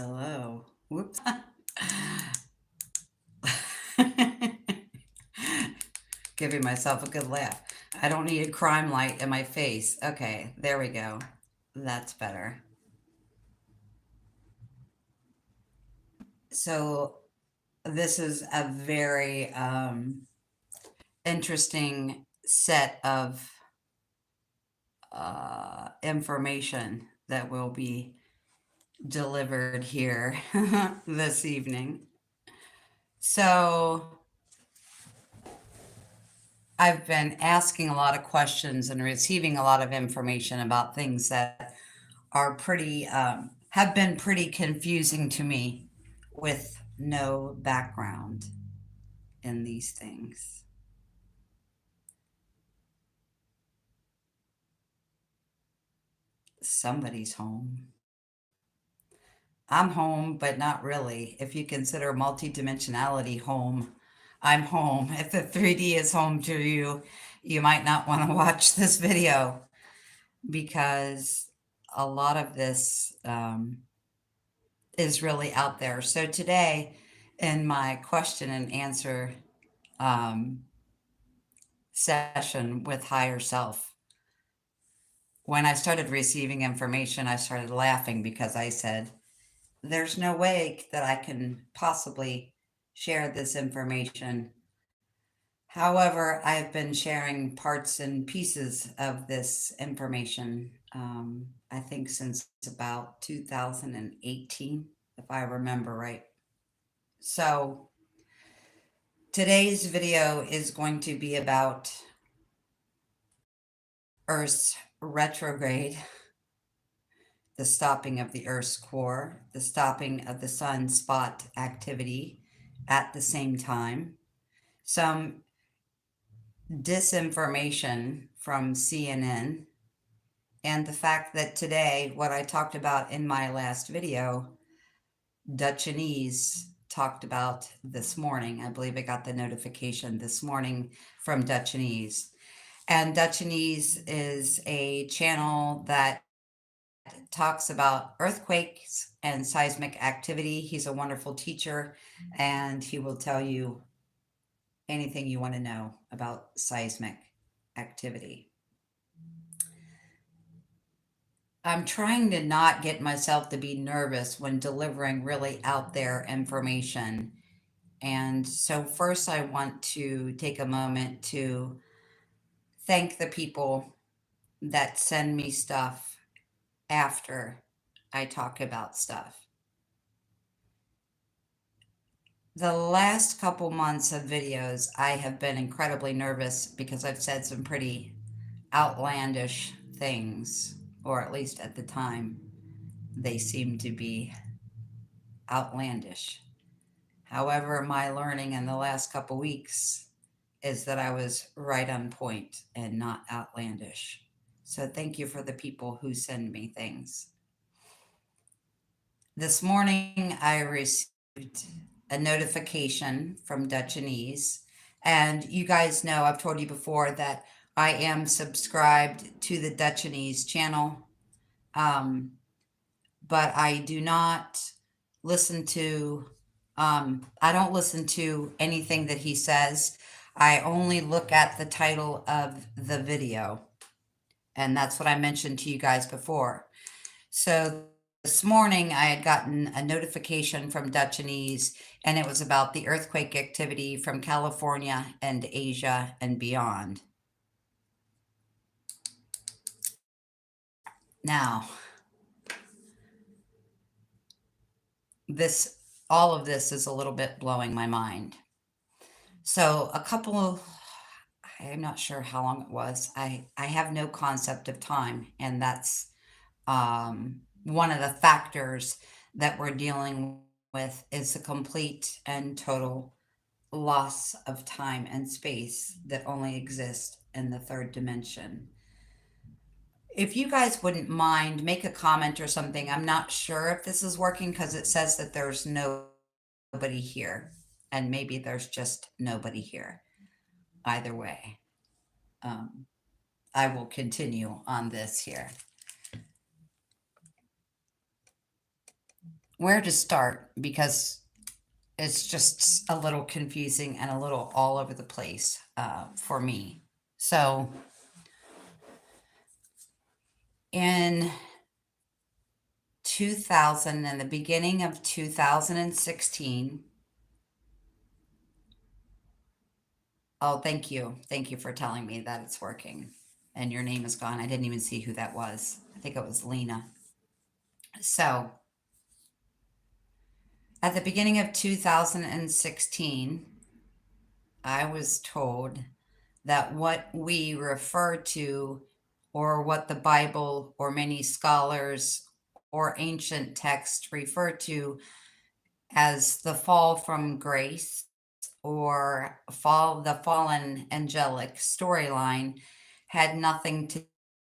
Hello. Whoops. Giving myself a good laugh. I don't need a crime light in my face. Okay, there we go. That's better. So, this is a very interesting set of information that will be delivered here this evening. So, I've been asking a lot of questions and receiving a lot of information about things that are have been pretty confusing to me with no background in these things. Somebody's home. I'm home, but not really. If you consider multidimensionality home, I'm home. If the 3D is home to you, you might not want to watch this video because a lot of this is really out there. So today, in my question and answer um, session with higher self, when I started receiving information, I started laughing because I said, there's no way that I can possibly share this information. However, I've been sharing parts and pieces of this information, I think since about 2018, if I remember right. So today's video is going to be about Earth's retrograde, the stopping of the Earth's core, the stopping of the sunspot activity at the same time, some disinformation from CNN, and the fact that today, what I talked about in my last video, Dutchanese talked about this morning. I believe I got the notification this morning from Dutchanese. And Dutchanese is a channel that talks about earthquakes and seismic activity. He's a wonderful teacher, and he will tell you anything you want to know about seismic activity. I'm trying to not get myself to be nervous when delivering really out there information. And so, first, I want to take a moment to thank the people that send me stuff after I talk about stuff. The last couple months of videos, I have been incredibly nervous because I've said some pretty outlandish things, or at least at the time, they seemed to be outlandish. However, my learning in the last couple weeks is that I was right on point and not outlandish. So thank you for the people who send me things. This morning, I received a notification from Dutchanese. And you guys know, I've told you before that I am subscribed to the Dutchanese channel. But I do not listen to, I don't listen to anything that he says. I only look at the title of the video. And that's what I mentioned to you guys before. So this morning I had gotten a notification from Dutchanese, and it was about the earthquake activity from California and Asia and beyond. Now, all of this is a little bit blowing my mind. So I'm not sure how long it was. I have no concept of time, and that's one of the factors that we're dealing with is the complete and total loss of time and space that only exist in the third dimension. If you guys wouldn't mind, make a comment or something. I'm not sure if this is working because it says that there's nobody here, and maybe there's just nobody here. Either way, I will continue on this here. where to start because it's just a little confusing and a little all over the place for me. So, in 2000, in the beginning of 2016, oh, thank you. Thank you for telling me that it's working. And your name is gone. I didn't even see who that was. I think it was Lena. So, at the beginning of 2016, I was told that what we refer to, or what the Bible or many scholars or ancient texts refer to as the fall from grace or the fallen angelic storyline had nothing to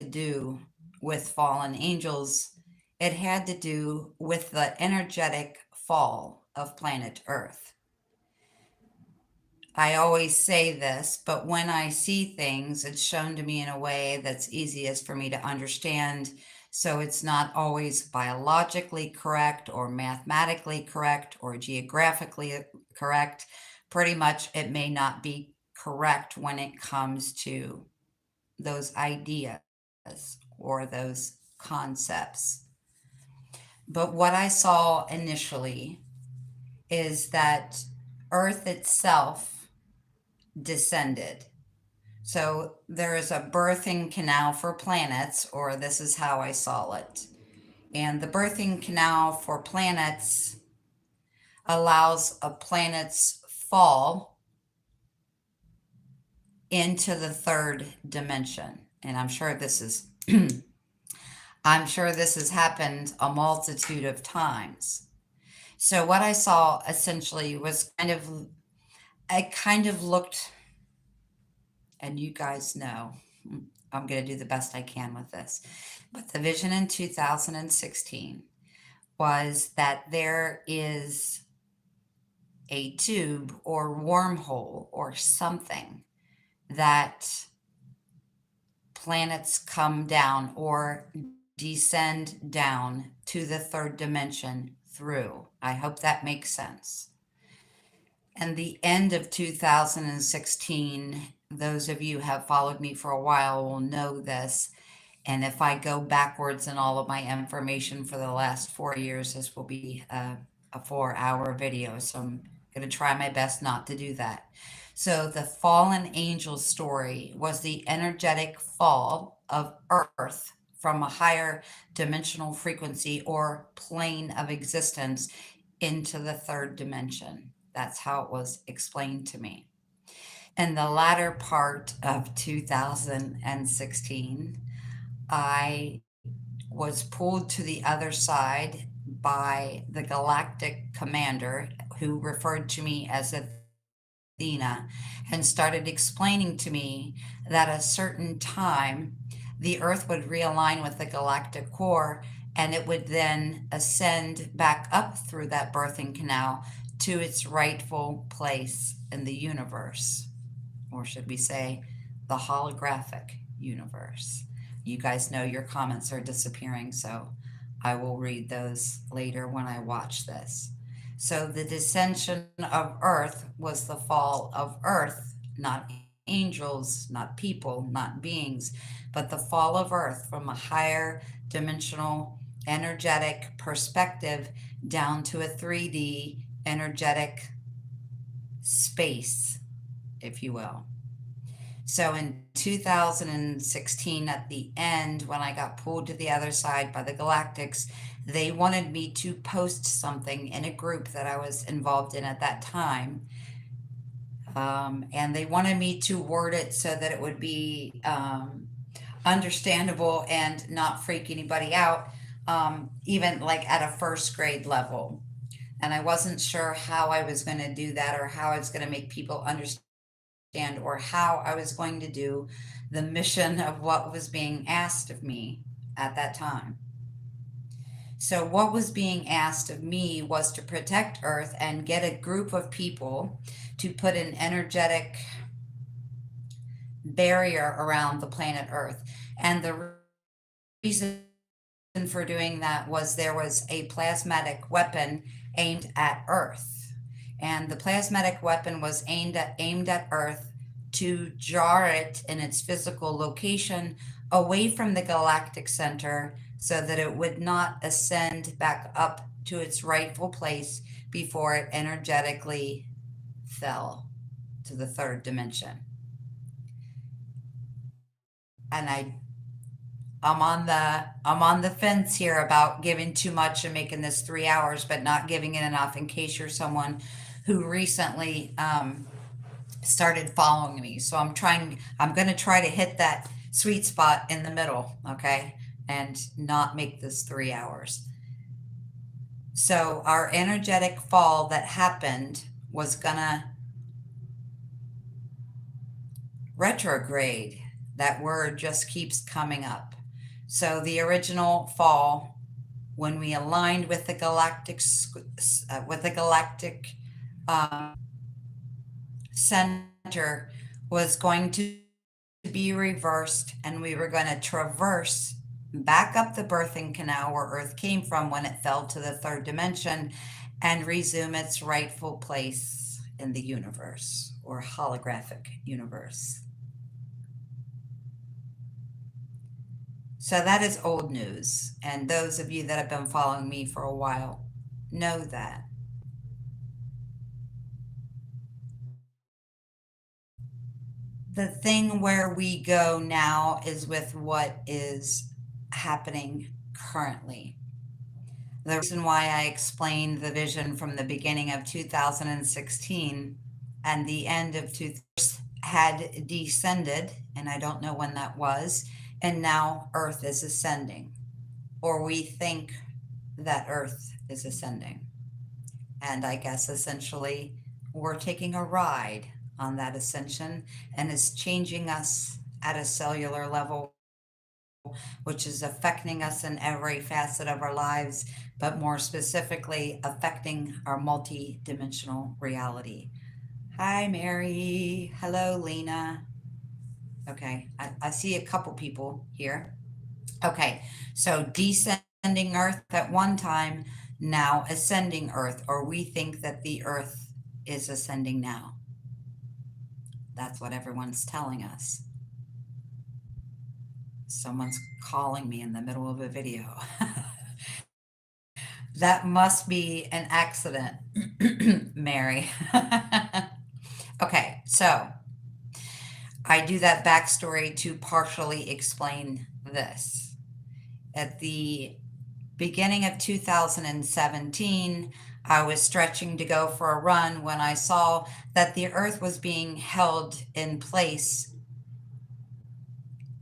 do with fallen angels. It had to do with the energetic fall of planet Earth. I always say this, but when I see things, it's shown to me in a way that's easiest for me to understand. So it's not always biologically correct or mathematically correct or geographically correct. Pretty much, it may not be correct when it comes to those ideas or those concepts. But what I saw initially is that Earth itself descended. So there is a birthing canal for planets, or this is how I saw it. And the birthing canal for planets allows a planet's fall into the third dimension. And I'm sure this has happened a multitude of times. So what I saw essentially was I kind of looked, and you guys know, I'm going to do the best I can with this. But the vision in 2016 was that there is a tube or wormhole or something that planets come down or descend down to the third dimension through. I hope that makes sense. And the end of 2016, those of you who have followed me for a while will know this. And if I go backwards in all of my information for the last 4 years, this will be a 4 hour video. So I'm going to try my best not to do that. So the fallen angel story was the energetic fall of Earth from a higher dimensional frequency or plane of existence into the third dimension. That's how it was explained to me. In the latter part of 2016, I was pulled to the other side by the galactic commander who referred to me as Athena and started explaining to me that at a certain time the Earth would realign with the galactic core and it would then ascend back up through that birthing canal to its rightful place in the universe. Or should we say, the holographic universe. You guys know your comments are disappearing, so I will read those later when I watch this. So the descension of Earth was the fall of Earth, not angels, not people, not beings, but the fall of Earth from a higher dimensional energetic perspective down to a 3D energetic space, if you will. So in 2016, at the end, when I got pulled to the other side by the Galactics, they wanted me to post something in a group that I was involved in at that time. And they wanted me to word it so that it would be understandable and not freak anybody out, even like at a first grade level. And I wasn't sure how I was going to do that or how I was going to make people understand or how I was going to do the mission of what was being asked of me at that time. So, what was being asked of me was to protect Earth and get a group of people to put an energetic barrier around the planet Earth. And the reason for doing that was there was a plasmatic weapon aimed at Earth. And the plasmatic weapon was aimed at Earth to jar it in its physical location away from the galactic center so that it would not ascend back up to its rightful place before it energetically fell to the third dimension. And I'm on the fence here about giving too much and making this 3 hours, but not giving it enough in case you're someone who recently started following me. So I'm going to try to hit that sweet spot in the middle, okay, and not make this 3 hours. So our energetic fall that happened was gonna retrograde. That word just keeps coming up. So the original fall, when we aligned with the galactic center, was going to be reversed, and we were going to traverse back up the birthing canal where Earth came from when it fell to the third dimension and resume its rightful place in the universe or holographic universe. So that is old news, and those of you that have been following me for a while know that. The thing where we go now is with what is happening currently. The reason why I explained the vision from the beginning of 2016 and the end of 2000 had descended, and I don't know when that was, and now Earth is ascending, or we think that Earth is ascending. And I guess essentially we're taking a ride on that ascension, and it's changing us at a cellular level, which is affecting us in every facet of our lives, but more specifically affecting our multi-dimensional reality. Hi, Mary. Hello, Lena. Okay, I see a couple people here. Okay, so descending Earth at one time, now ascending Earth, or we think that the Earth is ascending now. That's what everyone's telling us. Someone's calling me in the middle of a video. That must be an accident, Mary. Okay, so I do that backstory to partially explain this. At the beginning of 2017, I was stretching to go for a run when I saw that the Earth was being held in place.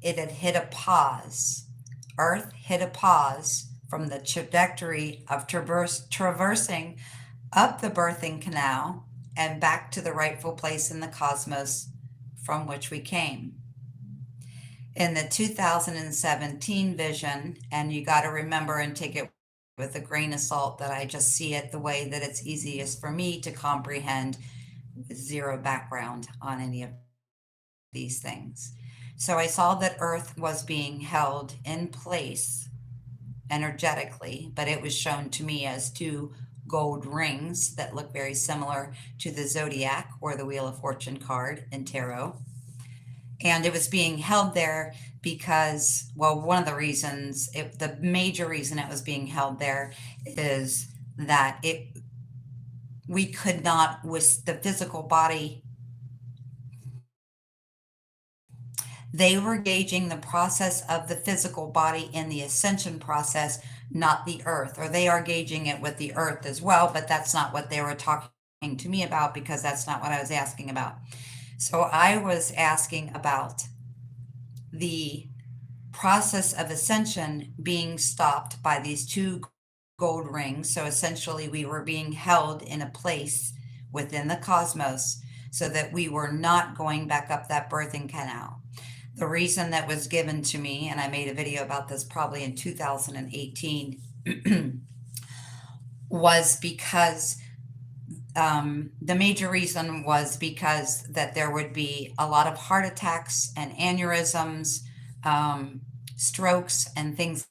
It had hit a pause. Earth hit a pause from the trajectory of traversing up the birthing canal and back to the rightful place in the cosmos from which we came. In the 2017 vision, and you got to remember and take it with a grain of salt that I just see it the way that it's easiest for me to comprehend with zero background on any of these things. So I saw that Earth was being held in place energetically, but it was shown to me as two gold rings that look very similar to the zodiac or the Wheel of Fortune card in tarot. And it was being held there because, well, one of the reasons, the major reason it was being held there is that we could not, with the physical body, they were gauging the process of the physical body in the ascension process, not the Earth, or they are gauging it with the Earth as well, but that's not what they were talking to me about because that's not what I was asking about. So I was asking about the process of ascension being stopped by these two gold rings. So essentially we were being held in a place within the cosmos so that we were not going back up that birthing canal. The reason that was given to me, and I made a video about this probably in 2018, was because the major reason was because that there would be a lot of heart attacks and aneurysms, strokes, and things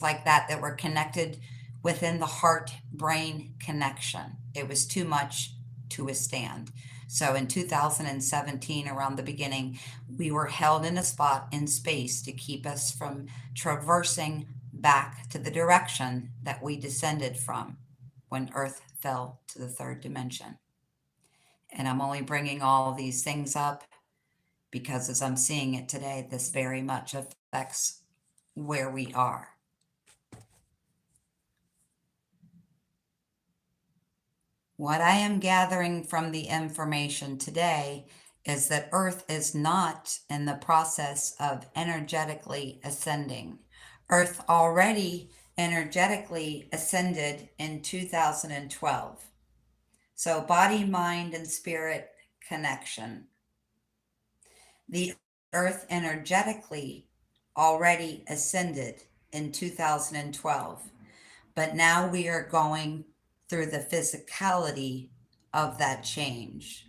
like that that were connected within the heart brain connection. It was too much to withstand. So in 2017, around the beginning, we were held in a spot in space to keep us from traversing back to the direction that we descended from when Earth fell to the third dimension. And I'm only bringing all these things up because as I'm seeing it today, this very much affects where we are. What I am gathering from the information today is that Earth is not in the process of energetically ascending. Earth already energetically ascended in 2012. So, body, mind, and spirit connection. The Earth energetically already ascended in 2012, but now we are going through the physicality of that change.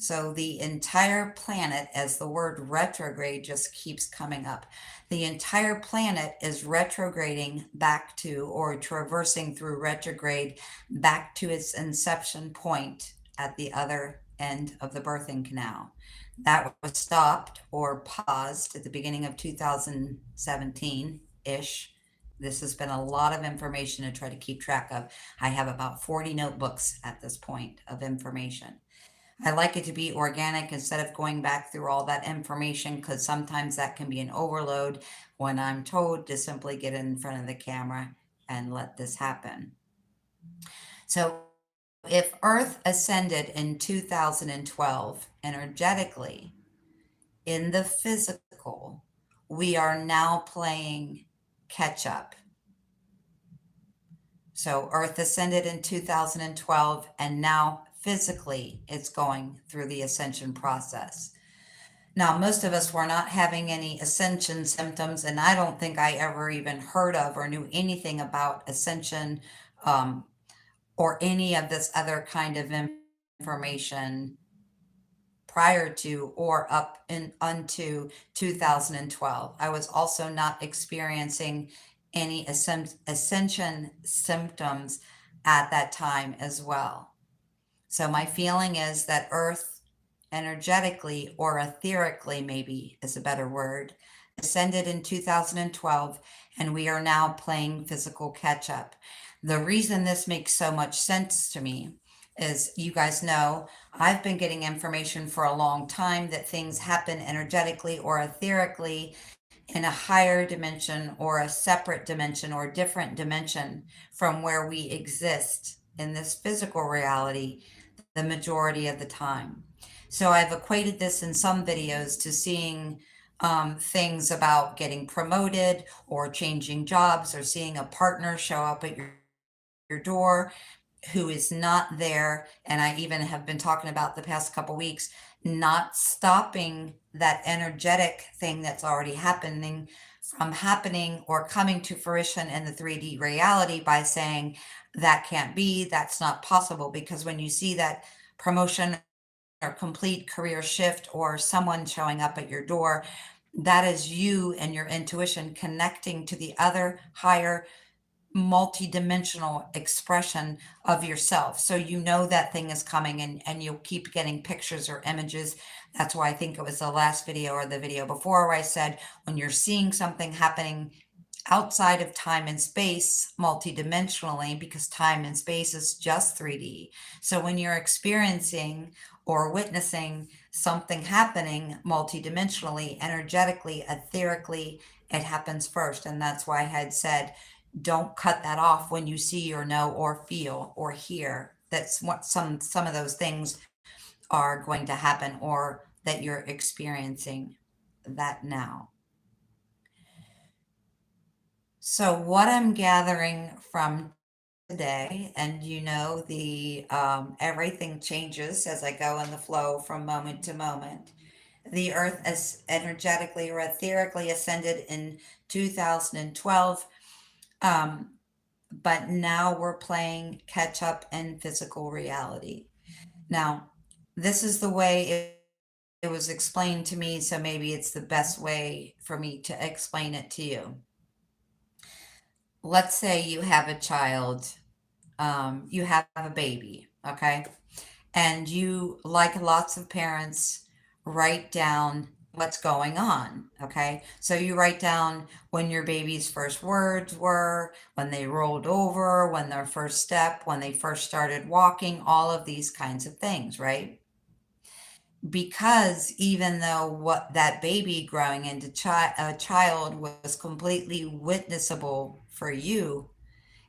So the entire planet, as the word retrograde just keeps coming up, the entire planet is retrograding back to, or traversing through retrograde back to its inception point at the other end of the birthing canal. That was stopped or paused at the beginning of 2017 ish. This has been a lot of information to try to keep track of. I have about 40 notebooks at this point of information. I like it to be organic instead of going back through all that information because sometimes that can be an overload when I'm told to simply get in front of the camera and let this happen. So, if Earth ascended in 2012 energetically, in the physical, we are now playing catch up. So, Earth ascended in 2012, and now physically it's going through the ascension process. Now, most of us were not having any ascension symptoms, and I don't think I ever even heard of or knew anything about ascension um, or any of this other kind of information prior to or up in unto 2012. I was also not experiencing any ascension symptoms at that time as well. So my feeling is that Earth energetically or etherically, maybe is a better word, ascended in 2012, and we are now playing physical catch up. The reason this makes so much sense to me is you guys know I've been getting information for a long time that things happen energetically or etherically in a higher dimension or a separate dimension or different dimension from where we exist in this physical reality the majority of the time. So I've equated this in some videos to seeing things about getting promoted or changing jobs or seeing a partner show up at your door who is not there. And I even have been talking about the past couple weeks, not stopping that energetic thing that's already happening from happening or coming to fruition in the 3D reality by saying that can't be, that's not possible. Because when you see that promotion or complete career shift or someone showing up at your door, that is you and your intuition connecting to the other higher multi-dimensional expression of yourself. So you know that thing is coming and you'll keep getting pictures or images. That's why I think it was the last video or the video before where I said when you're seeing something happening outside of time and space multidimensionally, because time and space is just 3D. So when you're experiencing or witnessing something happening multidimensionally, energetically, etherically, it happens first. And that's why I had said, don't cut that off when you see or know or feel or hear that's what some of those things are going to happen or that you're experiencing that now. So what I'm gathering from today, and you know, the everything changes as I go in the flow from moment to moment. The Earth as energetically or etherically ascended in 2012, but now we're playing catch up in physical reality. Now, this is the way it was explained to me, so maybe it's the best way for me to explain it to you. Let's say you have a child, you have a baby, okay? And you, like lots of parents, write down what's going on, okay? So you write down when your baby's first words were, when they rolled over, when their first step, when they first started walking, all of these kinds of things, right? Because even though what that baby growing into a child was completely witnessable for you,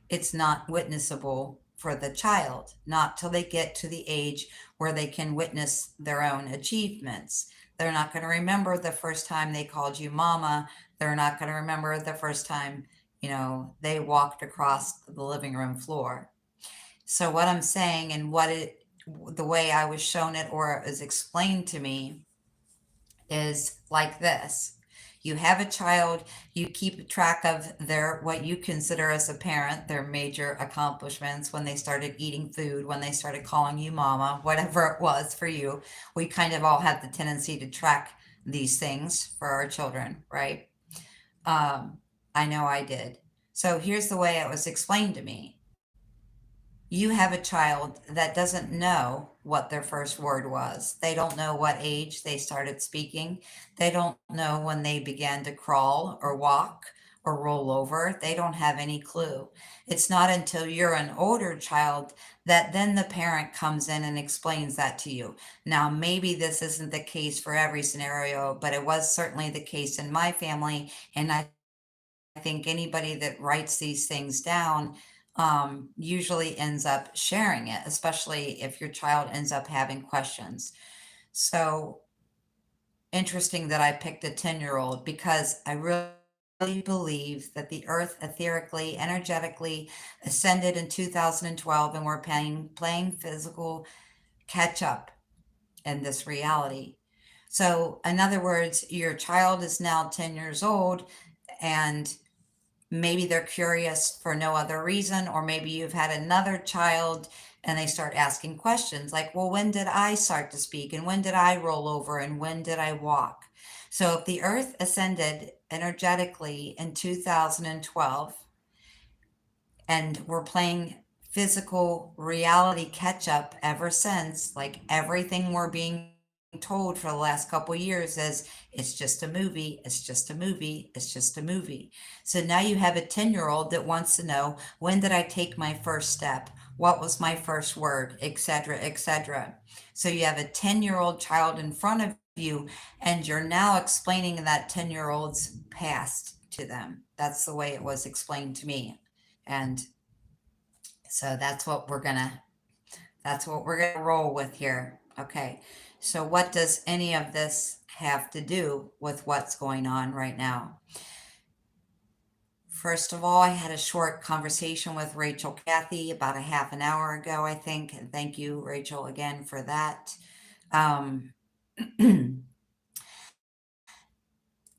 it's not witnessable for the child, not till they get to the age where they can witness their own achievements. They're not going to remember the first time they called you mama. They're not going to remember the first time, they walked across the living room floor. So what I'm saying and the way I was shown it or it was explained to me is like this. You have a child, you keep track of their, what you consider as a parent, their major accomplishments, when they started eating food, when they started calling you mama, whatever it was for you. We kind of all have the tendency to track these things for our children, right? Um, I know I did. So here's the way it was explained to me. You have a child that doesn't know what their first word was. They don't know what age they started speaking. They don't know when they began to crawl or walk or roll over. They don't have any clue. It's not until you're an older child that then the parent comes in and explains that to you. Now, maybe this isn't the case for every scenario, but it was certainly the case in my family. And I think anybody that writes these things down usually ends up sharing it, especially if your child ends up having questions. So interesting that I picked a 10-year-old because I really believe that the earth etherically, energetically ascended in 2012 and we're playing physical catch up in this reality. So, in other words, your child is now 10 years old and maybe they're curious for no other reason, or maybe you've had another child and they start asking questions like, well, when did I start to speak? And when did I roll over? And when did I walk? So if the earth ascended energetically in 2012 and we're playing physical reality catch up ever since, like everything we're being told for the last couple years is it's just a movie, it's just a movie, it's just a movie. So now you have a 10-year-old that wants to know, when did I take my first step? What was my first word, etc., etc. So you have a 10-year-old child in front of you and you're now explaining that 10-year-old's past to them. That's the way it was explained to me. And so that's what we're gonna roll with here. Okay. So what does any of this have to do with what's going on right now? First of all, I had a short conversation with Rachel Cathy about a half an hour ago, I think. And thank you, Rachel, again for that. Um,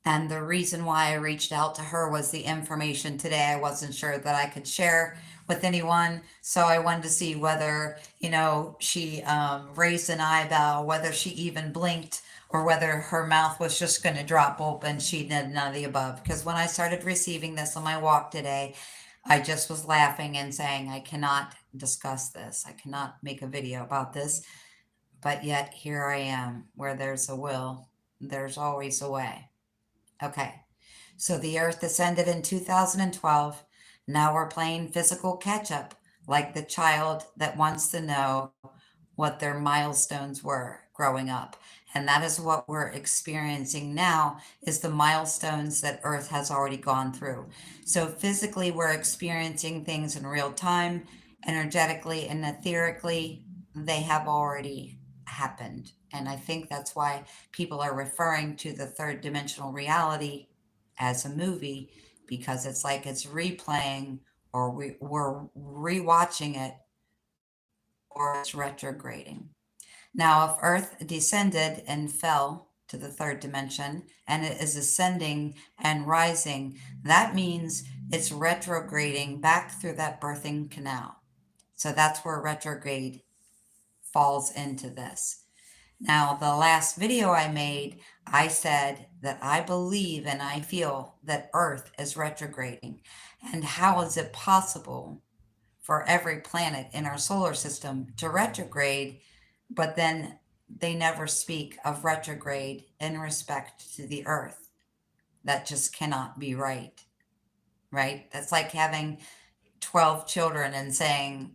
And the reason why I reached out to her was the information today. I wasn't sure that I could share with anyone. So I wanted to see whether, she raised an eyebrow, whether she even blinked, or whether her mouth was just going to drop open. She did none of the above. Because when I started receiving this on my walk today, I just was laughing and saying, I cannot discuss this. I cannot make a video about this. But yet here I am. Where there's a will, there's always a way. Okay, so the Earth ascended in 2012. Now we're playing physical catch up, like the child that wants to know what their milestones were growing up. And that is what we're experiencing now is the milestones that Earth has already gone through. So physically we're experiencing things in real time, energetically and etherically they have already happened. And I think that's why people are referring to the third dimensional reality as a movie, because it's like it's replaying or we're rewatching it or it's retrograding. Now, if Earth descended and fell to the third dimension and it is ascending and rising, that means it's retrograding back through that birthing canal. So that's where retrograde falls into this. Now, the last video I made, I said that I believe and I feel that Earth is retrograding. And how is it possible for every planet in our solar system to retrograde, but then they never speak of retrograde in respect to the Earth? That just cannot be right, right? That's like having 12 children and saying,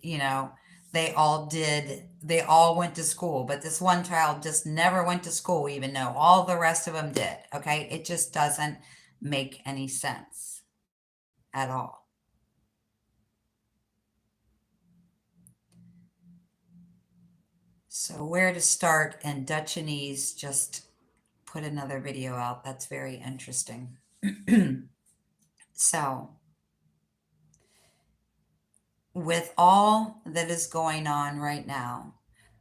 they all went to school, but this one child just never went to school, even though all the rest of them did. Okay. It just doesn't make any sense at all. So, where to start? And Dutchanese just put another video out. That's very interesting. So, with all that is going on right now,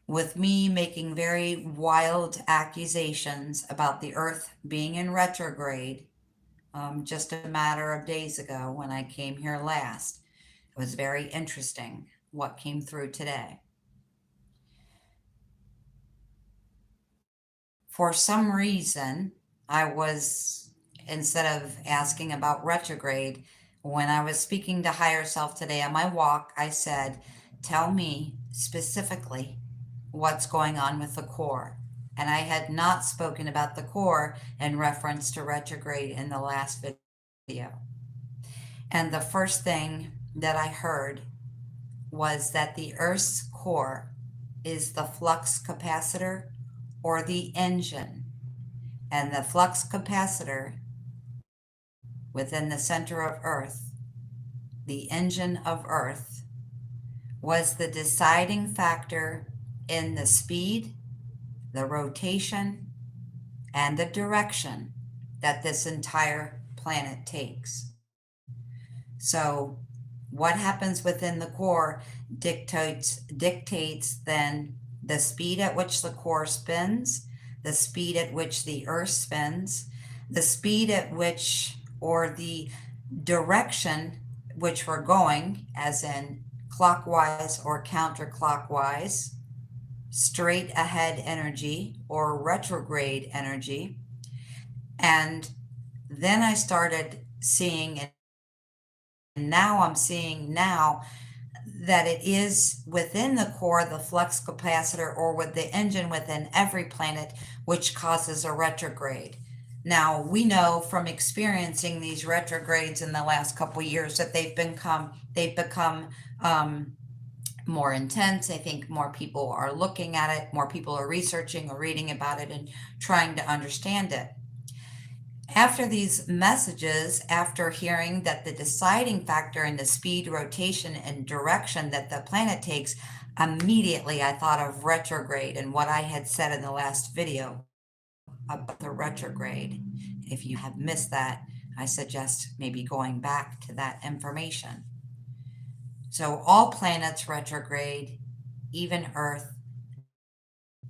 with me making very wild accusations about the earth being in retrograde, just a matter of days ago when I came here last. It was very interesting what came through today. For some reason, instead of asking about retrograde, when I was speaking to higher self today on my walk, I said, tell me specifically what's going on with the core. And I had not spoken about the core in reference to retrograde in the last video. And the first thing that I heard was that the Earth's core is the flux capacitor or the engine. And the flux capacitor within the center of Earth, the engine of Earth, was the deciding factor in the speed, the rotation, and the direction that this entire planet takes. So, what happens within the core dictates then the speed at which the core spins, the speed at which the Earth spins, the speed at which, or the direction which we're going, as in clockwise or counterclockwise, straight ahead energy or retrograde energy. And then I started seeing, and now I'm seeing now that it is within the core, the flux capacitor, or with the engine within every planet, which causes a retrograde. Now, we know from experiencing these retrogrades in the last couple of years that they've become more intense. I think more people are looking at it, more people are researching or reading about it and trying to understand it. After these messages, after hearing that the deciding factor in the speed, rotation, and direction that the planet takes, immediately I thought of retrograde and what I had said in the last video about the retrograde. If you have missed that, I suggest maybe going back to that information. So all planets retrograde, even Earth.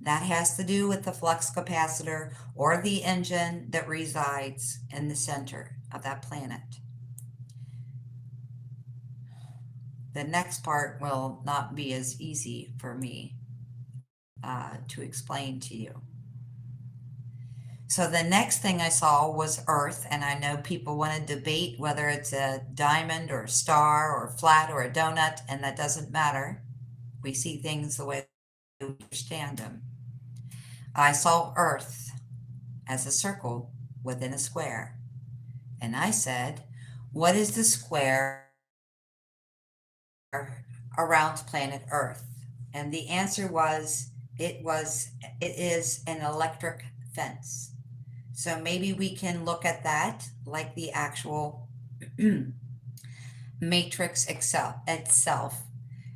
That has to do with the flux capacitor or the engine that resides in the center of that planet. The next part will not be as easy for me to explain to you. So the next thing I saw was Earth, and I know people want to debate whether it's a diamond or a star or flat or a donut, and that doesn't matter. We see things the way we understand them. I saw Earth as a circle within a square, and I said, what is the square around planet Earth? And the answer was, it is an electric fence. So maybe we can look at that like the actual matrix itself.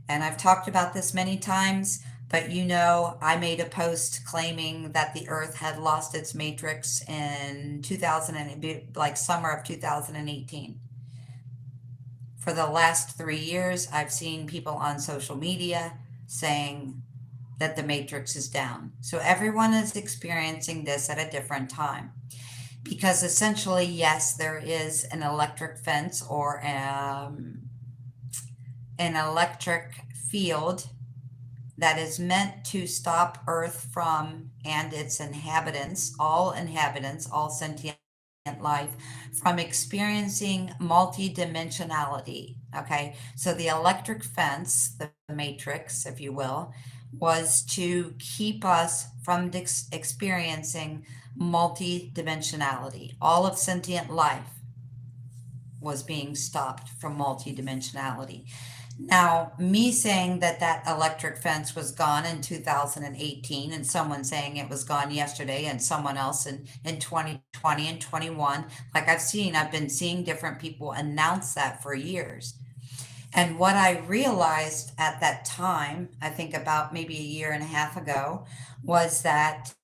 And I've talked about this many times, but I made a post claiming that the Earth had lost its matrix in summer of 2018. For the last 3 years, I've seen people on social media saying that the matrix is down. So everyone is experiencing this at a different time. Because essentially, yes, there is an electric fence or an electric field that is meant to stop Earth from and its inhabitants, all sentient life, from experiencing multidimensionality. Okay, so the electric fence, the matrix, if you will, was to keep us from experiencing multidimensionality. All of sentient life was being stopped from multidimensionality. Now, me saying that that electric fence was gone in 2018, and someone saying it was gone yesterday, and someone else in 2020 and 21, I've been seeing different people announce that for years. And what I realized at that time, I think about maybe a year and a half ago, was that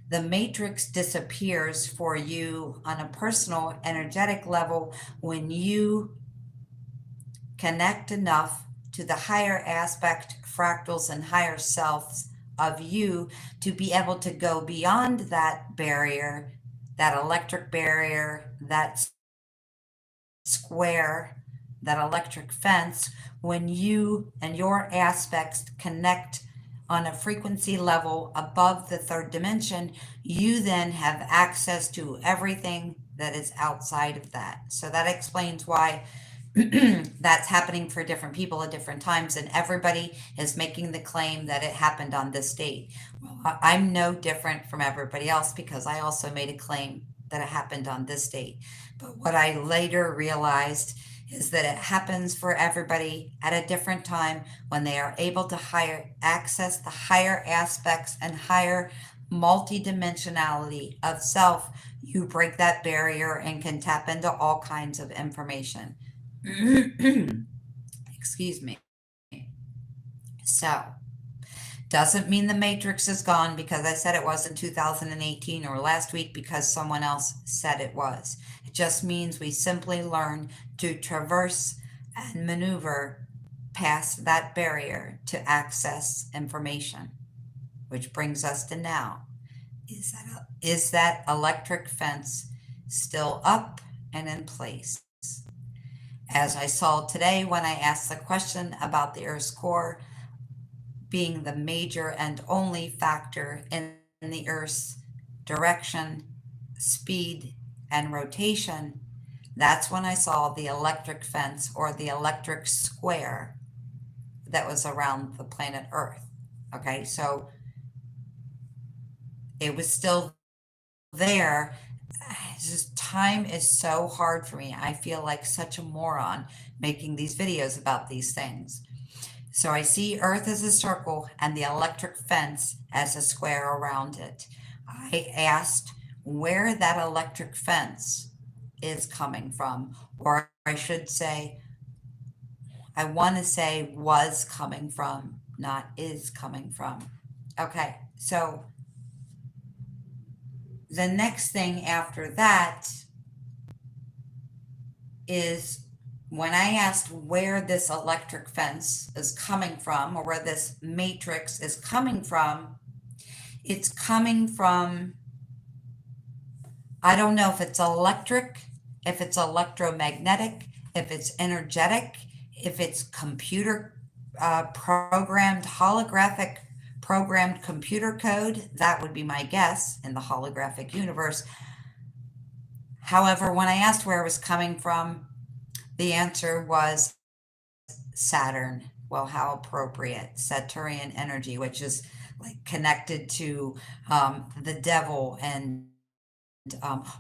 the matrix disappears for you on a personal, energetic level when you connect enough to the higher aspect, fractals, and higher selves of you to be able to go beyond that barrier, that electric barrier, that square, that electric fence, when you and your aspects connect on a frequency level above the third dimension, you then have access to everything that is outside of that. So that explains why that's happening for different people at different times, and everybody is making the claim that it happened on this date. Well, I'm no different from everybody else because I also made a claim that it happened on this date. But what I later realized is that it happens for everybody at a different time when they are able to higher access the higher aspects and higher multidimensionality of self. You break that barrier and can tap into all kinds of information. Excuse me. So, doesn't mean the matrix is gone because I said it was in 2018 or last week because someone else said it was. It just means we simply learn to traverse and maneuver past that barrier to access information, which brings us to now. Is that electric fence still up and in place? As I saw today when I asked the question about the Earth's core being the major and only factor in the Earth's direction, speed, and rotation, that's when I saw the electric fence or the electric square that was around the planet Earth. Okay, so it was still there. Time is so hard for me. I feel like such a moron making these videos about these things. So I see Earth as a circle and the electric fence as a square around it. I asked where that electric fence is coming from, or I should say, I want to say was coming from, not is coming from. Okay, so the next thing after that is when I asked where this electric fence is coming from or where this matrix is coming from, it's coming from, I don't know if it's electric, if it's electromagnetic, if it's energetic, if it's computer programmed, holographic programmed computer code. That would be my guess in the holographic universe. However, when I asked where it was coming from, the answer was Saturn. Well, how appropriate. Saturnian energy, which is like connected to the devil and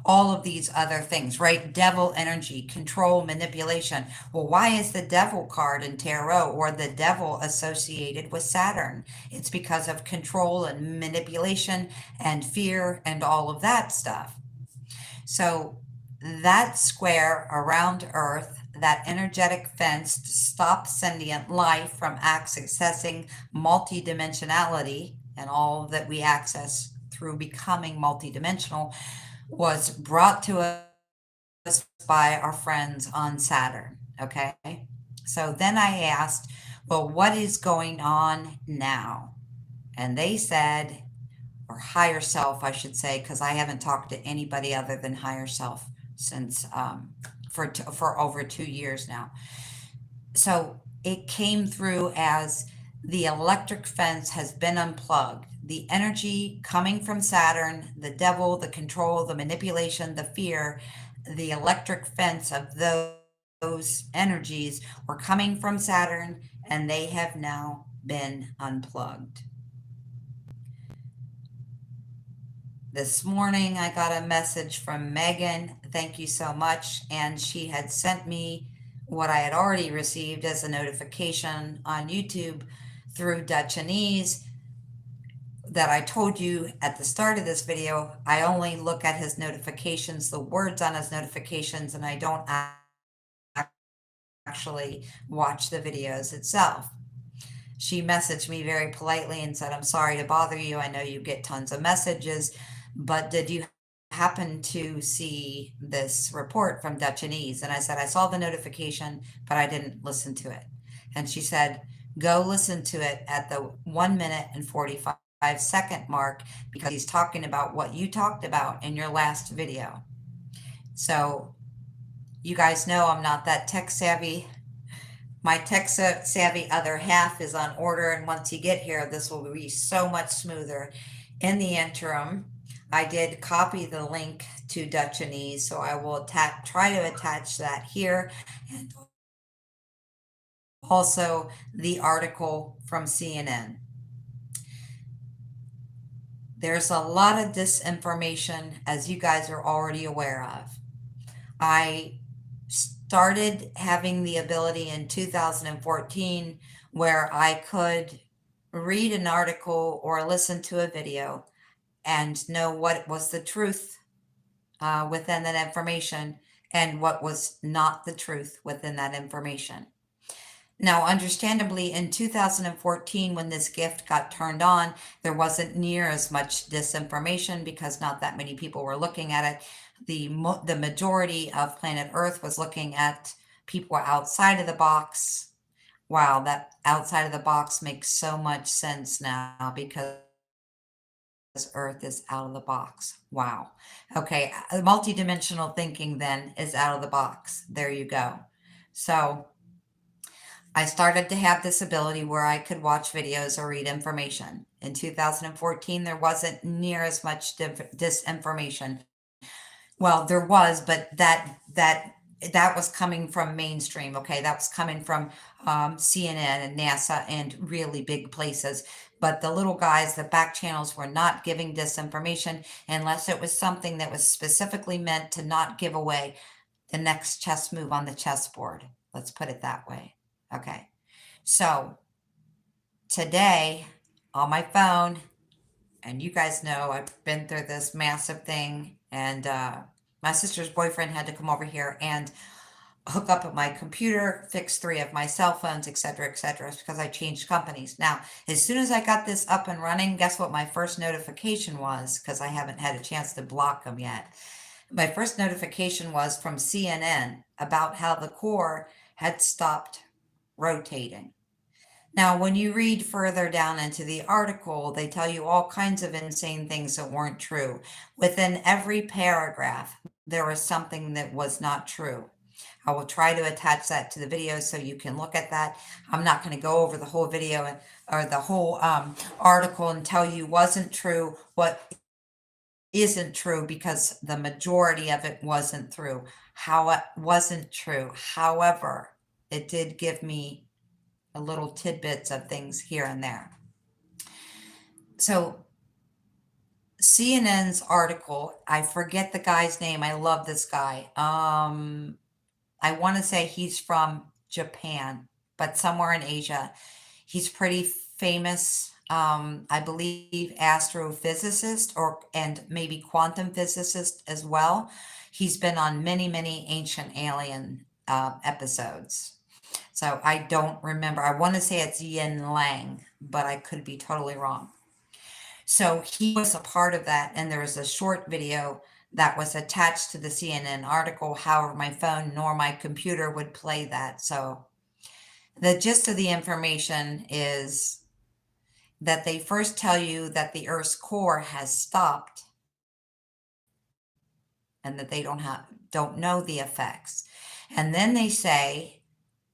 all of these other things, right? Devil energy, control, manipulation. Well, why is the devil card in tarot or the devil associated with Saturn? It's because of control and manipulation and fear and all of that stuff. So that square around Earth, that energetic fence to stop sentient life from accessing multidimensionality and all that we access through becoming multidimensional, was brought to us by our friends on Saturn. Okay. So then I asked, well, what is going on now? And they said, or higher self, I should say, because I haven't talked to anybody other than higher self since for over 2 years now. So it came through as The electric fence has been unplugged. The energy coming from Saturn, the devil, the control, the manipulation, the fear, the electric fence of those energies were coming from Saturn, and they have now been unplugged. This morning, I got a message from Megan. Thank you so much. And she had sent me what I had already received as a notification on YouTube through Dutchanese that I told you at the start of this video. I only look at his notifications, the words on his notifications, and I don't actually watch the videos itself. She messaged me very politely and said, I'm sorry to bother you. I know you get tons of messages, but did you happen to see this report from Dutchanese? And I said, I saw the notification, but I didn't listen to it. And she said, go listen to it at the 1 minute and 45-second mark because he's talking about what you talked about in your last video. So you guys know I'm not that tech savvy. My tech savvy other half is on order, and once you get here, this will be so much smoother. In the interim, I did copy the link to Dutchanese, so I will try to attach that here, and also the article from CNN. There's a lot of disinformation, as you guys are already aware of. I started having the ability in 2014 where I could read an article or listen to a video and know what was the truth within that information and what was not the truth within that information. Now, understandably, in 2014, when this gift got turned on, there wasn't near as much disinformation because not that many people were looking at it. The majority of planet Earth was looking at people outside of the box. Wow, that outside of the box makes so much sense now because Earth is out of the box. Wow. Okay, multidimensional thinking then is out of the box. There you go. So I started to have this ability where I could watch videos or read information. In 2014, there wasn't near as much disinformation. Well, there was, but that was coming from mainstream. Okay, that was coming from CNN and NASA and really big places. But the little guys, the back channels, were not giving disinformation unless it was something that was specifically meant to not give away the next chess move on the chessboard. Let's put it that way. Okay. So today on my phone, and you guys know I've been through this massive thing, and my sister's boyfriend had to come over here and hook up at my computer, fix 3 of my cell phones, etc., because I changed companies. Now, as soon as I got this up and running, guess what my first notification was? Because I haven't had a chance to block them yet. My first notification was from CNN about how the core had stopped rotating. Now, when you read further down into the article, they tell you all kinds of insane things that weren't true. Within every paragraph, there was something that was not true. I will try to attach that to the video so you can look at that. I'm not going to go over the whole video or the whole article and tell you wasn't true, what isn't true, because the majority of it wasn't through. How it wasn't true. However, it did give me a little tidbits of things here and there. So CNN's article, I forget the guy's name. I love this guy. I want to say he's from Japan, but somewhere in Asia. He's pretty famous. I believe astrophysicist and maybe quantum physicist as well. He's been on many ancient alien episodes. So I don't remember. I want to say it's Yin Lang, but I could be totally wrong. So he was a part of that, and there was a short video that was attached to the CNN article. However, my phone nor my computer would play that. So the gist of the information is that they first tell you that the Earth's core has stopped and that they don't know the effects. And then they say,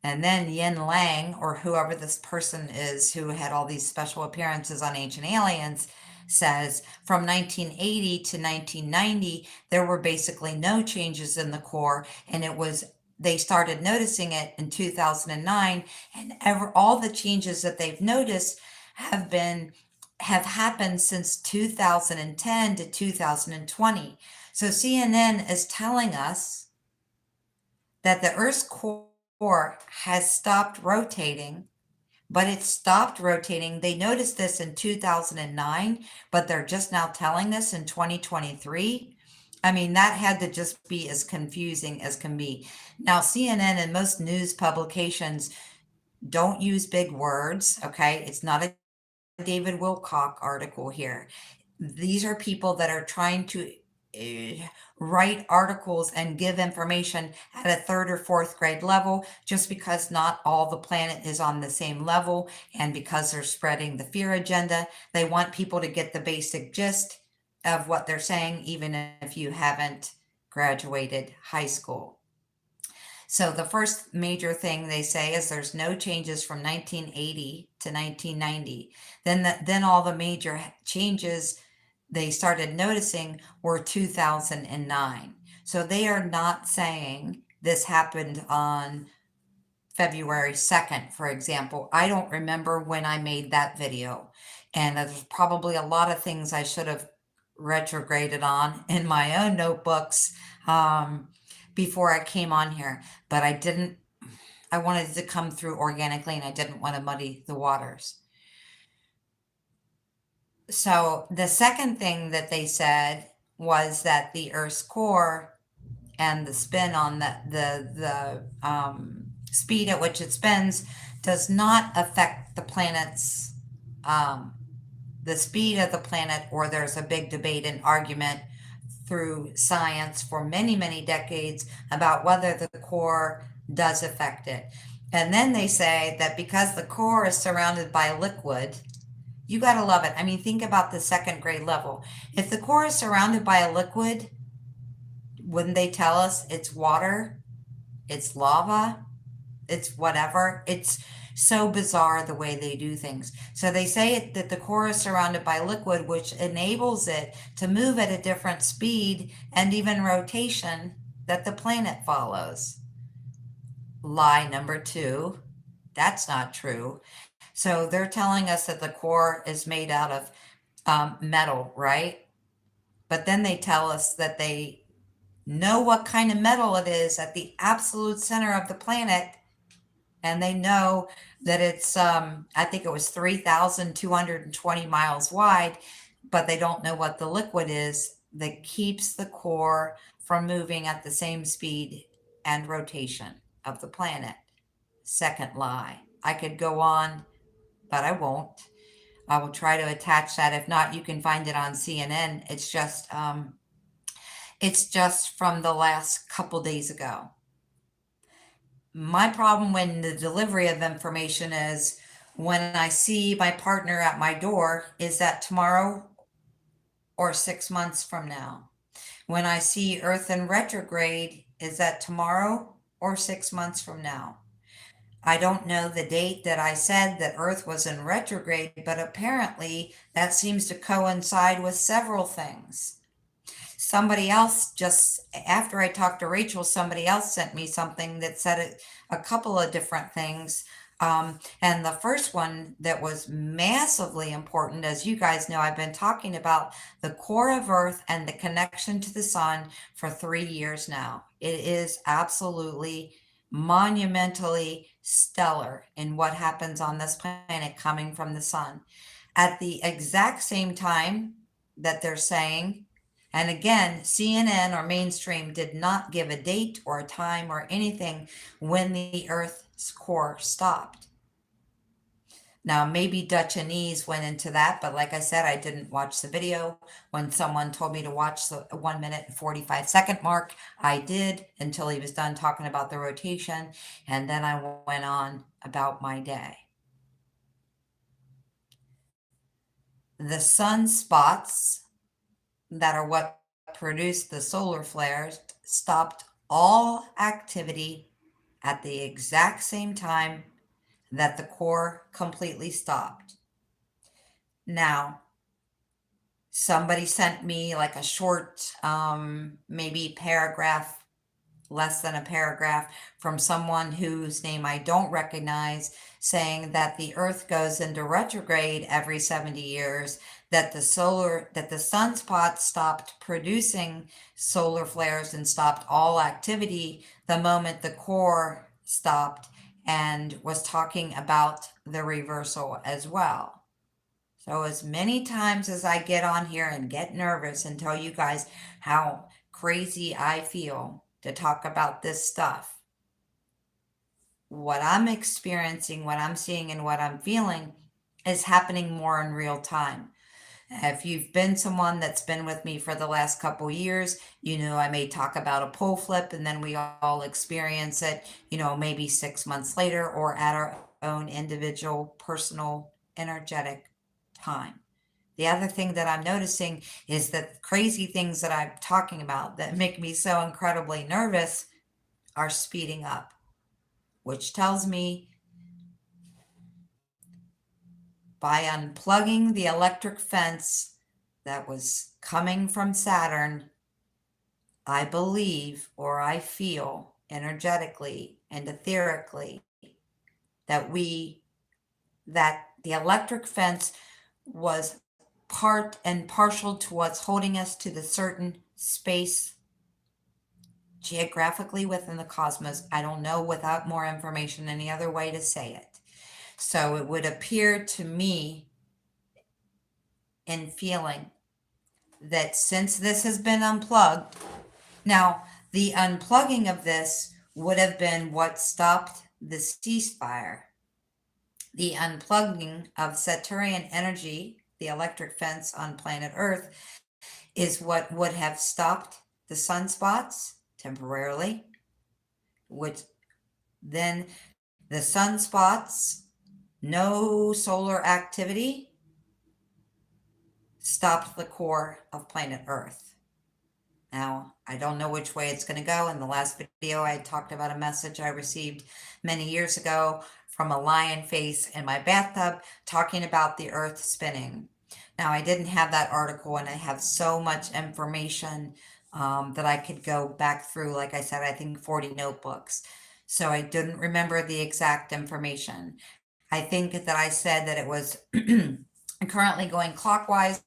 And then Yin Lang, or whoever this person is who had all these special appearances on Ancient Aliens, says from 1980 to 1990, there were basically no changes in the core, and it was they started noticing it in 2009, and all the changes that they've noticed have been have happened since 2010 to 2020. So CNN is telling us that the Earth's core has stopped rotating, but it stopped rotating. They noticed this in 2009, but they're just now telling this in 2023. I mean, that had to just be as confusing as can be. Now, CNN and most news publications don't use big words, okay? It's not a David Wilcock article here. These are people that are trying to write articles and give information at a third or fourth grade level, just because not all the planet is on the same level, and because they're spreading the fear agenda. They want people to get the basic gist of what they're saying, even if you haven't graduated high school. So the first major thing they say is there's no changes from 1980 to 1990. Then all the major changes they started noticing were 2009. So they are not saying this happened on February 2nd, for example. I don't remember when I made that video. And there's probably a lot of things I should have retrograded on in my own notebooks before I came on here. But I didn't, I wanted it to come through organically, and I didn't want to muddy the waters. So the second thing that they said was that the Earth's core and the spin on the speed at which it spins does not affect the planet's the speed of the planet, or there's a big debate and argument through science for many decades about whether the core does affect it. And then they say that because the core is surrounded by liquid, you got to love it. I mean, think about the second grade level. If the core is surrounded by a liquid, wouldn't they tell us it's water, it's lava, it's whatever? It's so bizarre the way they do things. So they say that the core is surrounded by liquid, which enables it to move at a different speed and even rotation that the planet follows. Lie number two, that's not true. So they're telling us that the core is made out of metal, right? But then they tell us that they know what kind of metal it is at the absolute center of the planet, and they know that it's I think it was 3,220 miles wide, but they don't know what the liquid is that keeps the core from moving at the same speed and rotation of the planet. Second lie. I could go on, but I won't. I will try to attach that. If not, you can find it on CNN. It's just from the last couple days ago. My problem when the delivery of information is when I see my partner at my door, is that tomorrow or 6 months from now? When I see Earth in retrograde, is that tomorrow or 6 months from now? I don't know the date that I said that Earth was in retrograde, but apparently that seems to coincide with several things. Somebody else, just after I talked to Rachel, somebody else sent me something that said a couple of different things. And the first one that was massively important, as you guys know, I've been talking about the core of Earth and the connection to the sun for 3 years now. It is absolutely monumentally stellar in what happens on this planet coming from the sun. At the exact same time that they're saying, and again, CNN or mainstream did not give a date or a time or anything when the Earth's core stopped. Now, maybe Dutchanese went into that, but like I said, I didn't watch the video. When someone told me to watch the 1 minute and 45-second mark, I did until he was done talking about the rotation, and then I went on about my day. The sunspots that are what produced the solar flares stopped all activity at the exact same time that the core completely stopped. Now, somebody sent me like a short, maybe paragraph, less than a paragraph, from someone whose name I don't recognize, saying that the Earth goes into retrograde every 70 years, that the sunspots stopped producing solar flares and stopped all activity the moment the core stopped, and was talking about the reversal as well. So as many times as I get on here and get nervous and tell you guys how crazy I feel to talk about this stuff, what I'm experiencing, what I'm seeing, and what I'm feeling is happening more in real time. If you've been someone that's been with me for the last couple years, you know I may talk about a pole flip and then we all experience it, maybe 6 months later or at our own individual, personal, energetic time. The other thing that I'm noticing is that crazy things that I'm talking about that make me so incredibly nervous are speeding up, which tells me by unplugging the electric fence that was coming from Saturn, I believe or I feel energetically and etherically that that the electric fence was part and partial to what's holding us to the certain space geographically within the cosmos. I don't know without more information any other way to say it. So it would appear to me in feeling that since this has been unplugged, now the unplugging of this would have been what stopped the ceasefire. The unplugging of Saturnian energy, the electric fence on planet Earth, is what would have stopped the sunspots temporarily, which then the sunspots, no solar activity, stopped the core of planet Earth. Now, I don't know which way it's going to go. In the last video, I talked about a message I received many years ago from a lion face in my bathtub talking about the Earth spinning. Now, I didn't have that article, and I have so much information that I could go back through, like I said, I think 40 notebooks. So I didn't remember the exact information. I think that I said that it was currently going clockwise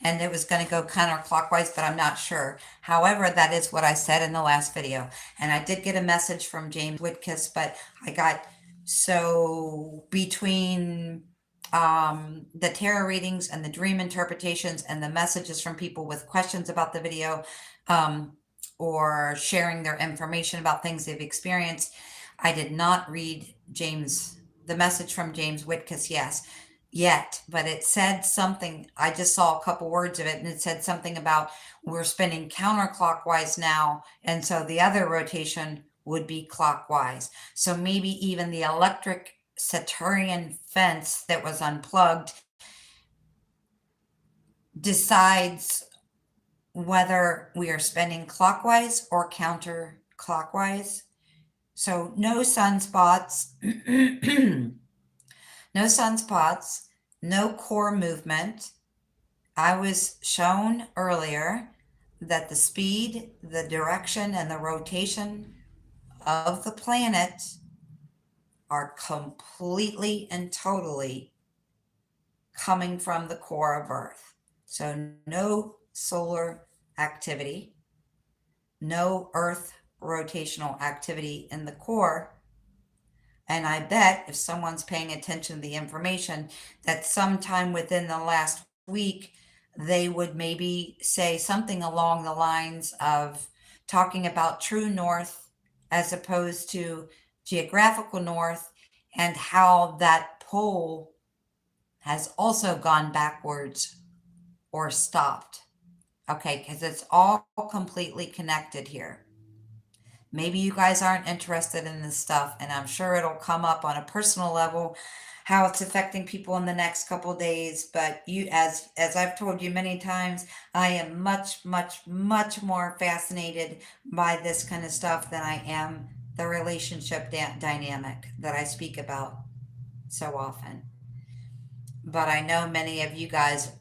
and it was going to go counterclockwise, but I'm not sure. However, that is what I said in the last video. And I did get a message from James Whitkiss, but I got so between the tarot readings and the dream interpretations and the messages from people with questions about the video, or sharing their information about things they've experienced, I did not read the message from James Whitkiss, yet, but it said something. I just saw a couple words of it, and it said something about we're spinning counterclockwise now, and so the other rotation would be clockwise. So maybe even the electric Saturnian fence that was unplugged decides whether we are spinning clockwise or counterclockwise. So no sunspots, no sunspots, no core movement. I was shown earlier that the speed, the direction, and the rotation of the planet are completely and totally coming from the core of Earth. So no solar activity, no Earth rotational activity in the core. And I bet if someone's paying attention to the information, that sometime within the last week, they would maybe say something along the lines of talking about true north as opposed to geographical north, and how that pole has also gone backwards or stopped. Okay, because it's all completely connected here. Maybe you guys aren't interested in this stuff, and I'm sure it'll come up on a personal level, how it's affecting people in the next couple days. But as I've told you many times, I am much, much, much more fascinated by this kind of stuff than I am the relationship dynamic that I speak about so often. But I know many of you guys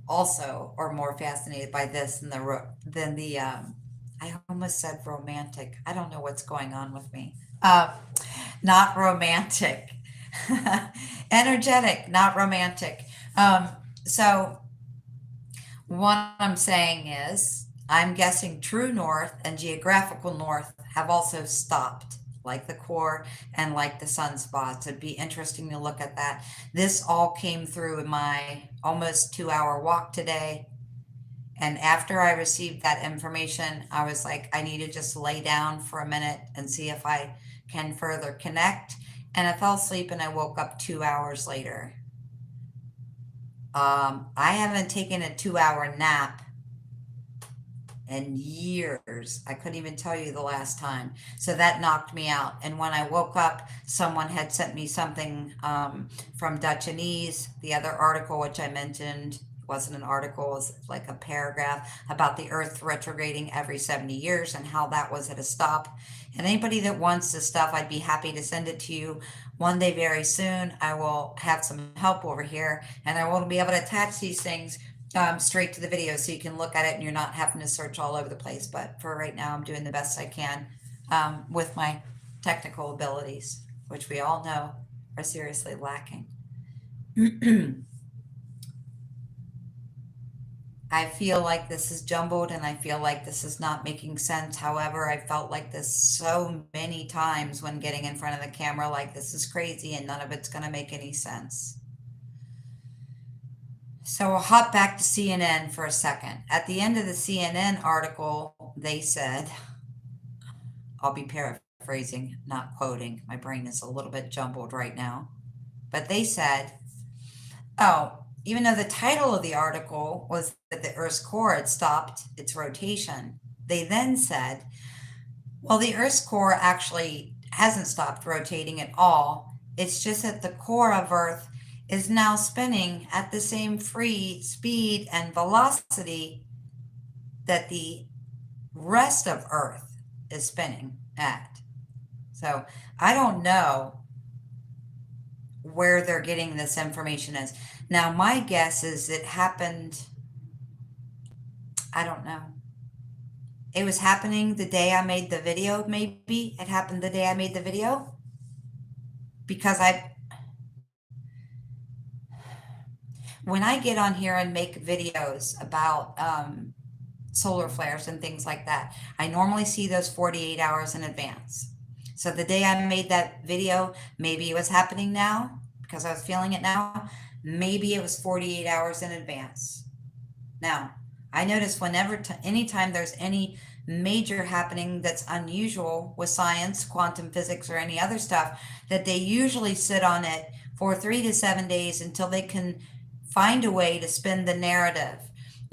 also are more fascinated by this than the I almost said romantic. I don't know what's going on with me. Not romantic, energetic, not romantic. Um, so what I'm saying is, I'm guessing true north and geographical north have also stopped, like the core and like the sunspots. It'd be interesting to look at that. This all came through in my almost 2 hour walk today. And after I received that information, I was like, I need to just lay down for a minute and see if I can further connect. And I fell asleep and I woke up 2 hours later. I haven't taken a 2 hour nap in years. I couldn't even tell you the last time. So that knocked me out. And when I woke up, someone had sent me something from Dutchanese. The other article, which I mentioned, wasn't an article, it was like a paragraph about the Earth retrograding every 70 years and how that was at a stop. And anybody that wants this stuff, I'd be happy to send it to you. One day, very soon, I will have some help over here and I will be able to attach these things straight to the video so you can look at it and you're not having to search all over the place. But for right now, I'm doing the best I can with my technical abilities, which we all know are seriously lacking. I feel like this is jumbled and I feel like this is not making sense. However, I felt like this so many times when getting in front of the camera, like this is crazy and none of it's going to make any sense. So we'll hop back to CNN for a second. At the end of the CNN article, they said, I'll be paraphrasing, not quoting. My brain is a little bit jumbled right now. But they said, oh, even though the title of the article was that the Earth's core had stopped its rotation, they then said, well, the Earth's core actually hasn't stopped rotating at all. It's just that the core of Earth is now spinning at the same free speed and velocity that the rest of Earth is spinning at. So I don't know where they're getting this information is. Now, my guess is it happened, I don't know. It was happening the day I made the video, maybe. It happened the day I made the video. Because when I get on here and make videos about solar flares and things like that, I normally see those 48 hours in advance. So the day I made that video, maybe it was happening now because I was feeling it now. Maybe it was 48 hours in advance. Now, I notice whenever, anytime there's any major happening that's unusual with science, quantum physics, or any other stuff, that they usually sit on it for 3 to 7 days until they can find a way to spin the narrative.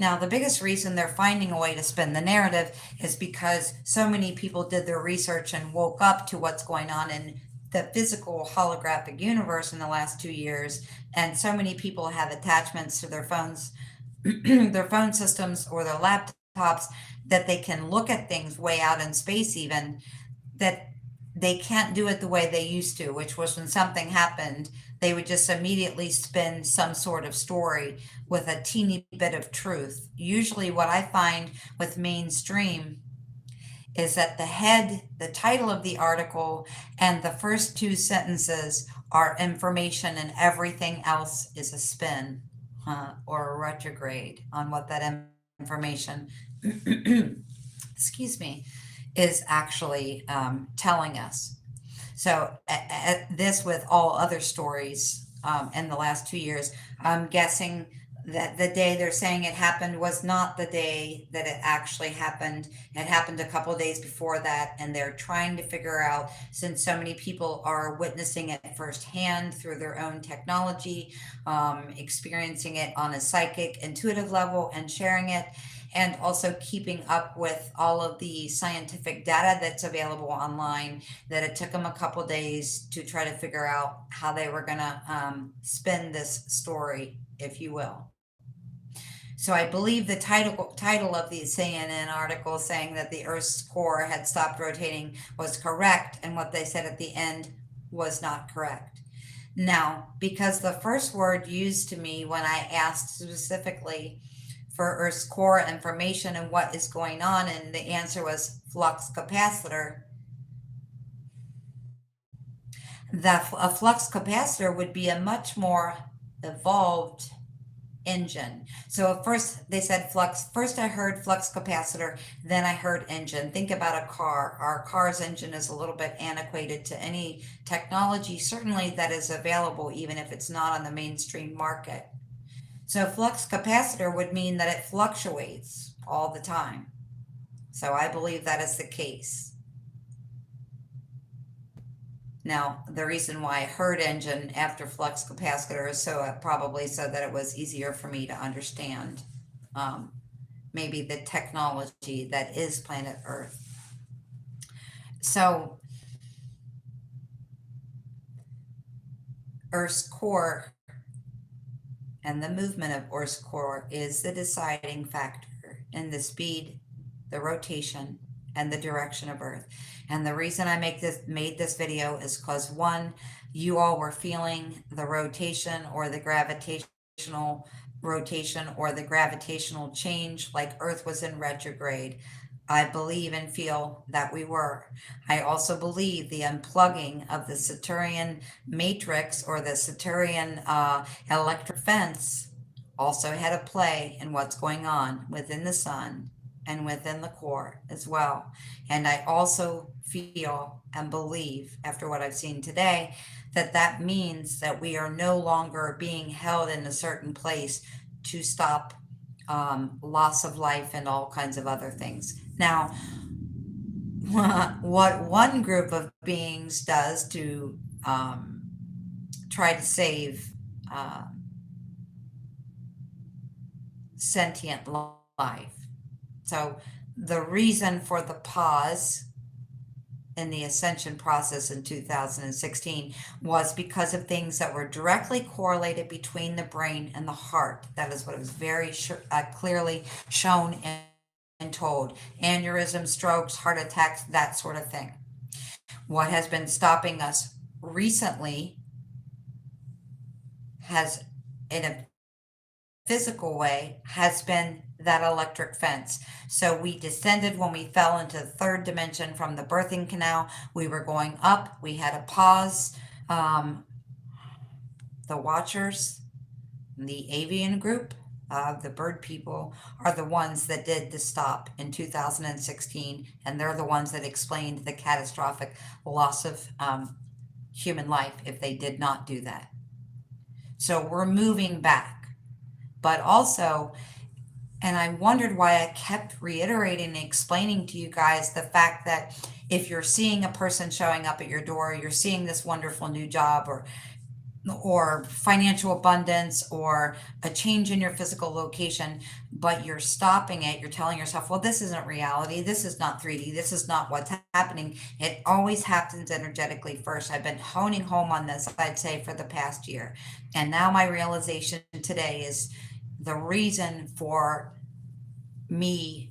Now, the biggest reason they're finding a way to spin the narrative is because so many people did their research and woke up to what's going on in the physical holographic universe in the last 2 years, and so many people have attachments to their phones, their phone systems or their laptops, that they can look at things way out in space, even that they can't do it the way they used to, which was when something happened, they would just immediately spin some sort of story with a teeny bit of truth. Usually what I find with mainstream is that the title of the article and the first two sentences are information and everything else is a spin or a retrograde on what that information, excuse me, is actually telling us. So this with all other stories in the last 2 years, I'm guessing that the day they're saying it happened was not the day that it actually happened. It happened a couple of days before that, and they're trying to figure out, since so many people are witnessing it firsthand through their own technology, experiencing it on a psychic, intuitive level, and sharing it, and also keeping up with all of the scientific data that's available online, that it took them a couple days to try to figure out how they were going to spin this story, if you will. So I believe the title of the CNN article saying that the Earth's core had stopped rotating was correct, and what they said at the end was not correct. Now, because the first word used to me when I asked specifically for Earth's core information and what is going on, and the answer was flux capacitor, that a flux capacitor would be a much more evolved engine. So at first they said flux. First I heard flux capacitor, then I heard engine. Think about a car. Our car's engine is a little bit antiquated to any technology, certainly that is available, even if it's not on the mainstream market. So flux capacitor would mean that it fluctuates all the time. So I believe that is the case. Now, the reason why I heard engine after flux capacitor is so probably so that it was easier for me to understand um, maybe the technology that is planet Earth. So, Earth's core and the movement of Earth's core is the deciding factor in the speed, the rotation, and the direction of Earth. And the reason I made this video is because one, you all were feeling the rotation or the gravitational rotation or the gravitational change like Earth was in retrograde. I believe and feel that we were. I also believe the unplugging of the Saturnian matrix or the Saturnian electric fence also had a play in what's going on within the sun and within the core as well. And I also feel and believe, after what I've seen today, that that means that we are no longer being held in a certain place to stop loss of life and all kinds of other things. Now, what one group of beings does to try to save uh, sentient life. So the reason for the pause in the ascension process in 2016 was because of things that were directly correlated between the brain and the heart. That is what was very clearly shown and told. Aneurysms, strokes, heart attacks, that sort of thing. What has been stopping us recently has, in a physical way, has been that electric fence. So we descended when we fell into the third dimension from the birthing canal. We were going up. We had a pause. The Watchers, the avian group, the bird people, are the ones that did the stop in 2016, and they're the ones that explained the catastrophic loss of human life if they did not do that. So we're moving back. But also, and I wondered why I kept reiterating and explaining to you guys the fact that if you're seeing a person showing up at your door, you're seeing this wonderful new job or financial abundance or a change in your physical location, but you're stopping it, you're telling yourself, well, this isn't reality, this is not 3D, this is not what's happening. It always happens energetically first. I've been honing home on this, I'd say, for the past year. And now my realization today is the reason for me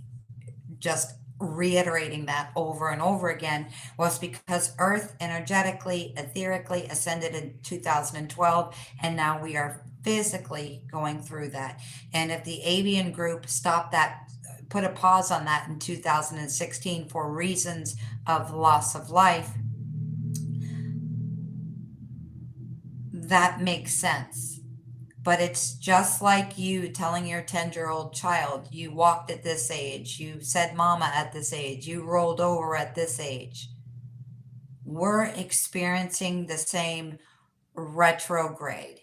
just reiterating that over and over again was because Earth energetically, etherically ascended in 2012, and now we are physically going through that. And if the avian group stopped that, put a pause on that in 2016 for reasons of loss of life, that makes sense. But it's just like you telling your 10-year-old child, you walked at this age, you said mama at this age, you rolled over at this age. We're experiencing the same retrograde.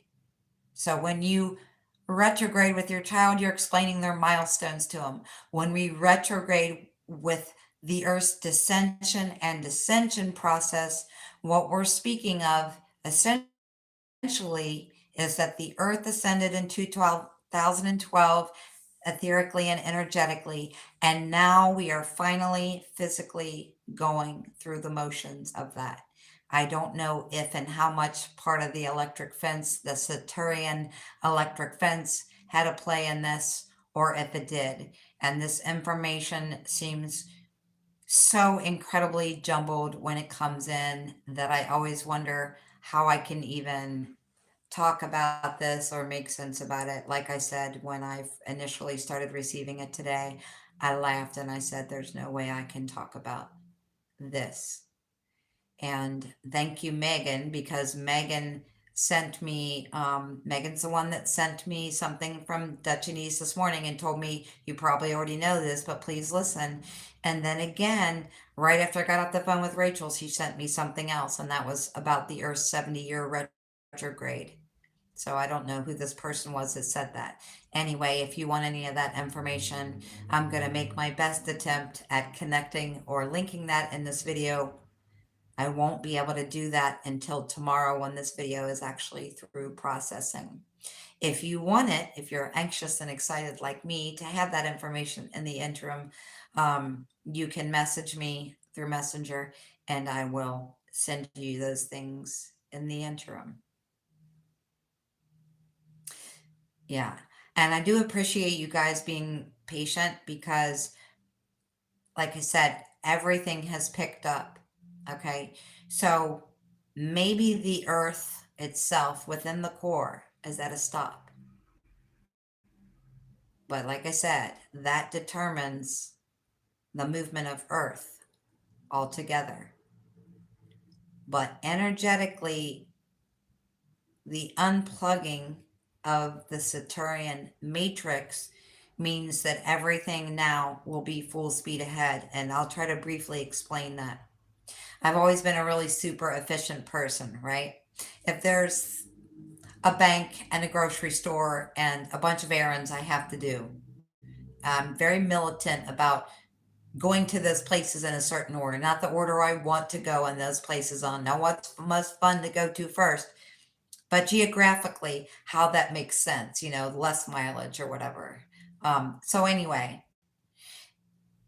So when you retrograde with your child, you're explaining their milestones to them. When we retrograde with the Earth's descension and ascension process, what we're speaking of essentially is that the Earth ascended in 2012 etherically and energetically, and now we are finally physically going through the motions of that. I don't know if and how much part of the electric fence, the Saturnian electric fence, had a play in this, or if it did. And this information seems so incredibly jumbled when it comes in that I always wonder how I can even talk about this or make sense about it. Like I said, when I initially started receiving it today, I laughed and I said, there's no way I can talk about this. And thank you, Megan, because Megan sent me, Megan's the one that sent me something from Dutchanese this morning and told me, you probably already know this, but please listen. And then again, right after I got off the phone with Rachel, she sent me something else, and that was about the Earth's 70-year retrograde. So I don't know who this person was that said that. Anyway, if you want any of that information, I'm going to make my best attempt at connecting or linking that in this video. I won't be able to do that until tomorrow when this video is actually through processing. If you want it, if you're anxious and excited like me to have that information in the interim, you can message me through Messenger and I will send you those things in the interim. Yeah. And I do appreciate you guys being patient because, like I said, everything has picked up. Okay. So maybe the earth itself within the core is at a stop. But like I said, that determines the movement of earth altogether. But energetically, the unplugging of the Saturnian matrix means that everything now will be full speed ahead. And I'll try to briefly explain that. I've always been a really super efficient person, right? If there's a bank and a grocery store and a bunch of errands I have to do, I'm very militant about going to those places in a certain order, not the order I want to go in those places on. Now, what's most fun to go to first, but geographically, how that makes sense, less mileage or whatever. So anyway,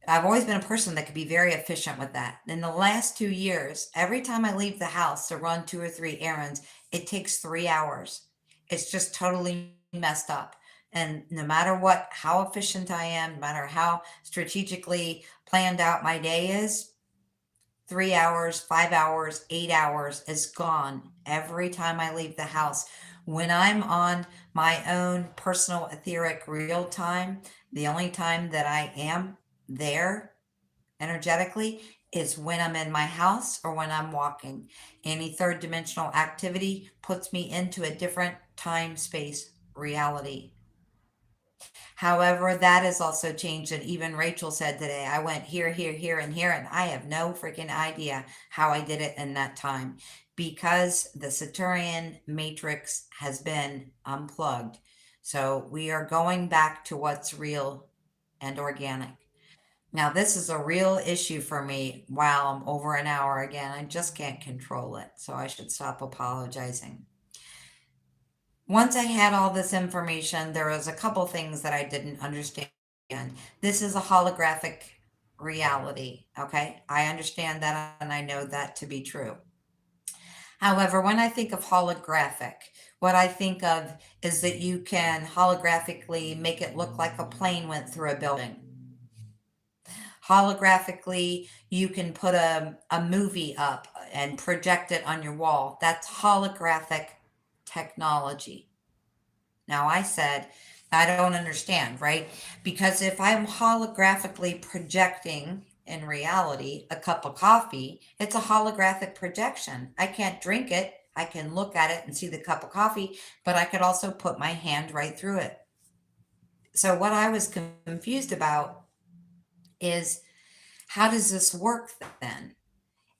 I've always been a person that could be very efficient with that. In the last 2 years, every time I leave the house to run 2 or 3 errands, it takes 3 hours. It's just totally messed up. And no matter how efficient I am, no matter how strategically planned out my day is, 3 hours, 5 hours, 8 hours is gone every time I leave the house. When I'm on my own personal etheric real time, the only time that I am there energetically is when I'm in my house or when I'm walking. Any third dimensional activity puts me into a different time space reality. However, that has also changed. And even Rachel said today, I went here, here, here, and here, and I have no freaking idea how I did it in that time because the Saturnian matrix has been unplugged. So we are going back to what's real and organic. Now, this is a real issue for me. Wow, I'm over an hour again. I just can't control it. So I should stop apologizing. Once I had all this information, there was a couple things that I didn't understand. This is a holographic reality, okay? I understand that and I know that to be true. However, when I think of holographic, what I think of is that you can holographically make it look like a plane went through a building. Holographically, you can put a movie up and project it on your wall. That's holographic technology. Now, I said, I don't understand, right? Because if I'm holographically projecting in reality a cup of coffee, it's a holographic projection. I can't drink it. I can look at it and see the cup of coffee, but I could also put my hand right through it. So, what I was confused about is how does this work then?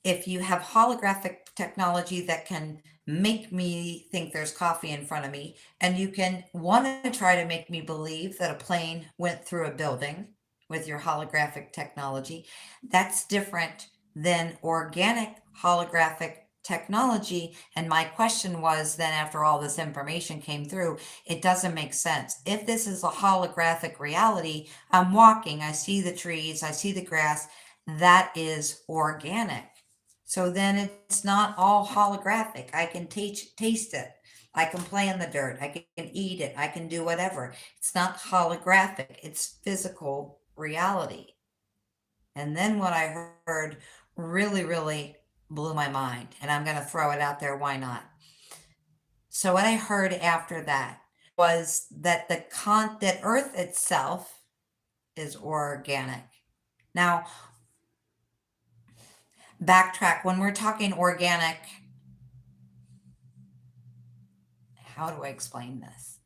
If you have holographic technology that can make me think there's coffee in front of me, and you can want to try to make me believe that a plane went through a building with your holographic technology, that's different than organic holographic technology. And my question was then, after all this information came through, it doesn't make sense. If this is a holographic reality, I'm walking, I see the trees, I see the grass, that is organic. So then it's not all holographic. I can taste it. I can play in the dirt. I can eat it. I can do whatever. It's not holographic. It's physical reality. And then what I heard really, really blew my mind. And I'm going to throw it out there. Why not? So what I heard after that was that that Earth itself is organic. Now, backtrack. When we're talking organic, how do I explain this?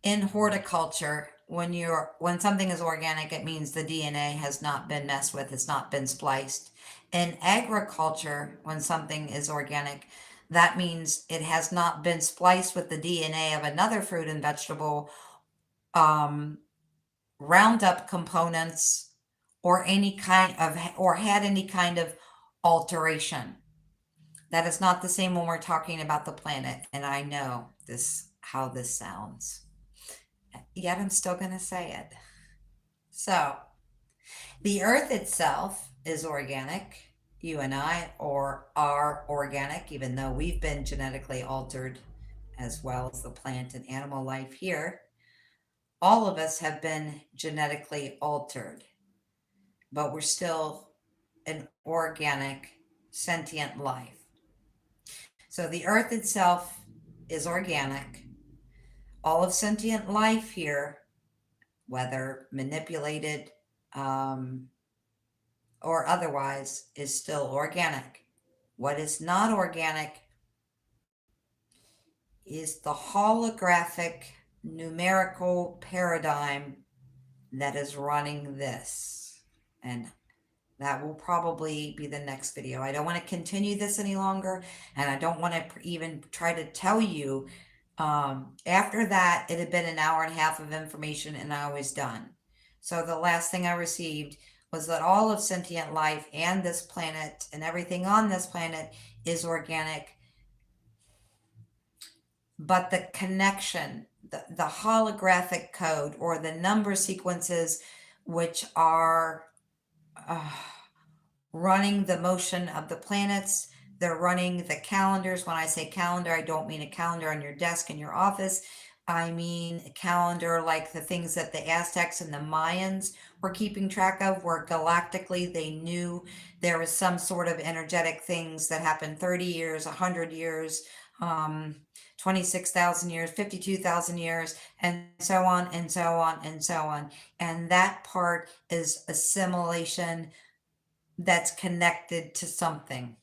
In horticulture, when something is organic, it means the DNA has not been messed with, it's not been spliced. In agriculture, when something is organic, that means it has not been spliced with the DNA of another fruit and vegetable, Roundup components, or had any kind of alteration. That is not the same when we're talking about the planet, and I know how this sounds. Yet I'm still going to say it. So, the Earth itself is organic. You and I are organic, even though we've been genetically altered, as well as the plant and animal life here. All of us have been genetically altered, but we're still an organic, sentient life. So the Earth itself is organic. All of sentient life here, whether manipulated or otherwise, is still organic. What is not organic is the holographic numerical paradigm that is running this. And that will probably be the next video. I don't want to continue this any longer, and I don't want to even try to tell you. After that, it had been an hour and a half of information, and I was done. So the last thing I received was that all of sentient life and this planet and everything on this planet is organic. But the connection, the holographic code or the number sequences, which are running the motion of the planets, they're running the calendars. When I say calendar, I don't mean a calendar on your desk in your office. I mean a calendar like the things that the Aztecs and the Mayans were keeping track of, where galactically they knew there was some sort of energetic things that happened 30 years, 100 years, 26,000 years, 52,000 years, and so on and so on and so on. And that part is assimilation that's connected to something.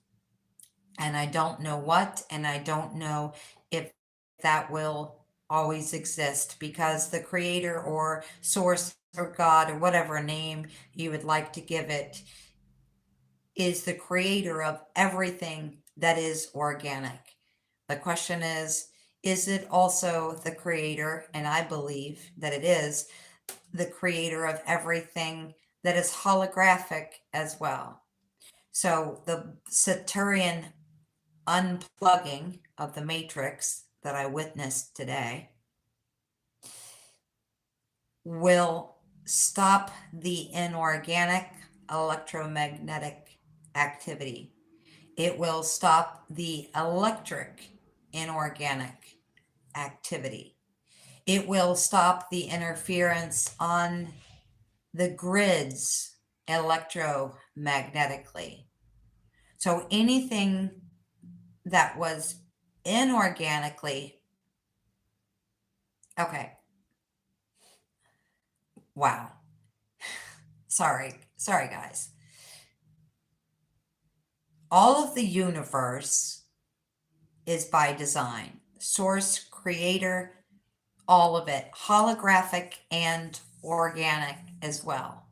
And I don't know what, and I don't know if that will always exist, because the creator or source or God or whatever name you would like to give it is the creator of everything that is organic. The question is it also the creator, and I believe that it is, the creator of everything that is holographic as well? So the Saturnian unplugging of the matrix that I witnessed today will stop the inorganic electromagnetic activity. It will stop the electric inorganic activity. It will stop the interference on the grids electromagnetically. So anything that was inorganically, okay. Wow. Sorry, guys. All of the universe is by design. Source, creator, all of it, holographic and organic as well.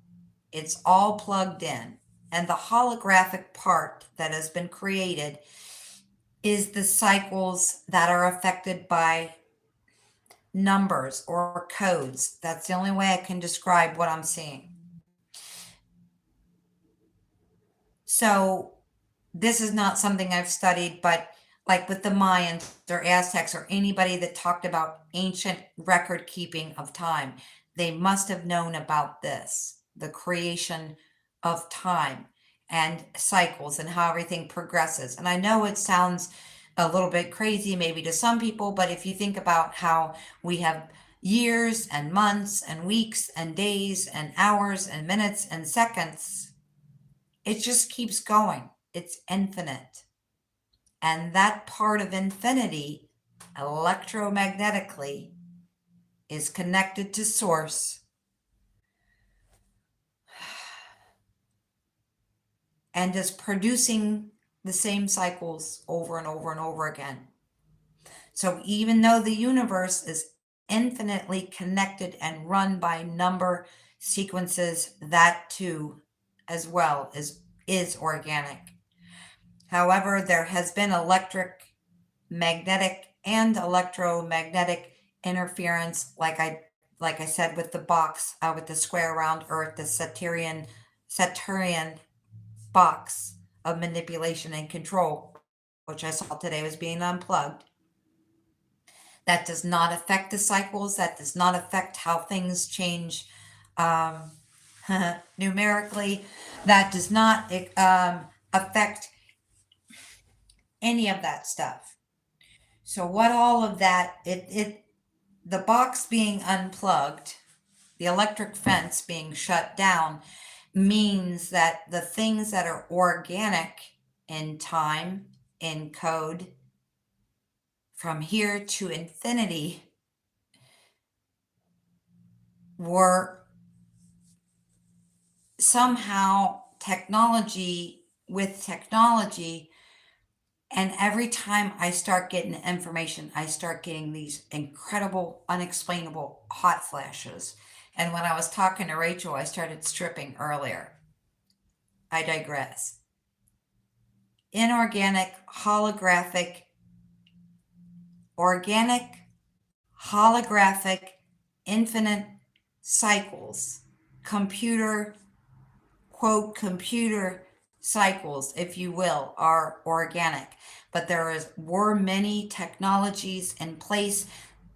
It's all plugged in. And the holographic part that has been created is the cycles that are affected by numbers or codes. That's the only way I can describe what I'm seeing. So this is not something I've studied, but like with the Mayans or Aztecs or anybody that talked about ancient record keeping of time, they must have known about this, the creation of time and cycles and how everything progresses. And I know it sounds a little bit crazy maybe to some people, but if you think about how we have years and months and weeks and days and hours and minutes and seconds, it just keeps going. It's infinite. And that part of infinity, electromagnetically, is connected to source and is producing the same cycles over and over and over again. So even though the universe is infinitely connected and run by number sequences, that too as well is organic. However, there has been electric, magnetic, and electromagnetic interference, like I said with the box, with the square round Earth, the Saturnian box of manipulation and control, which I saw today was being unplugged. That does not affect the cycles. That does not affect how things change um, numerically. That does not affect any of that stuff. So what all of that, the box being unplugged, the electric fence being shut down, means that the things that are organic in time, in code, from here to infinity, were somehow with technology. And every time I start getting information, I start getting these incredible, unexplainable hot flashes. And when I was talking to Rachel, I started stripping earlier. I digress. Inorganic, holographic, organic, holographic, infinite cycles, computer, quote, computer cycles, if you will, are organic. But were many technologies in place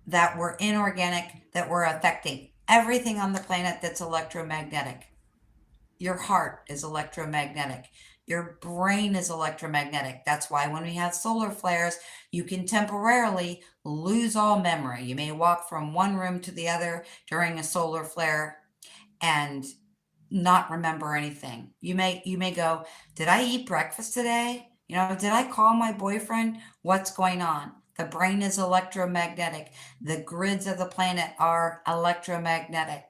that were inorganic that were affecting everything on the planet that's electromagnetic. Your heart is electromagnetic. Your brain is electromagnetic. That's why when we have solar flares, you can temporarily lose all memory. You may walk from one room to the other during a solar flare and not remember anything. You may go, did I eat breakfast today? Did I call my boyfriend? What's going on? The brain is electromagnetic. The grids of the planet are electromagnetic.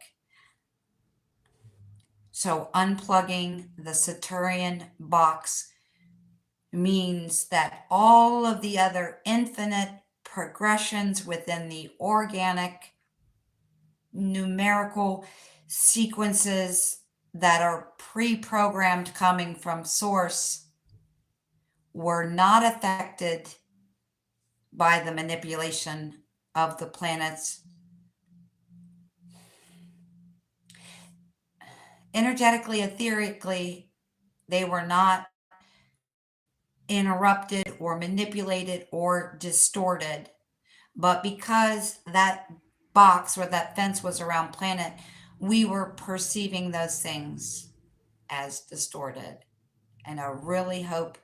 So unplugging the Saturnian box means that all of the other infinite progressions within the organic numerical sequences that are pre-programmed coming from source were not affected by the manipulation of the planets. Energetically, etherically, they were not interrupted or manipulated or distorted. But because that box or that fence was around planet, we were perceiving those things as distorted. And I really hope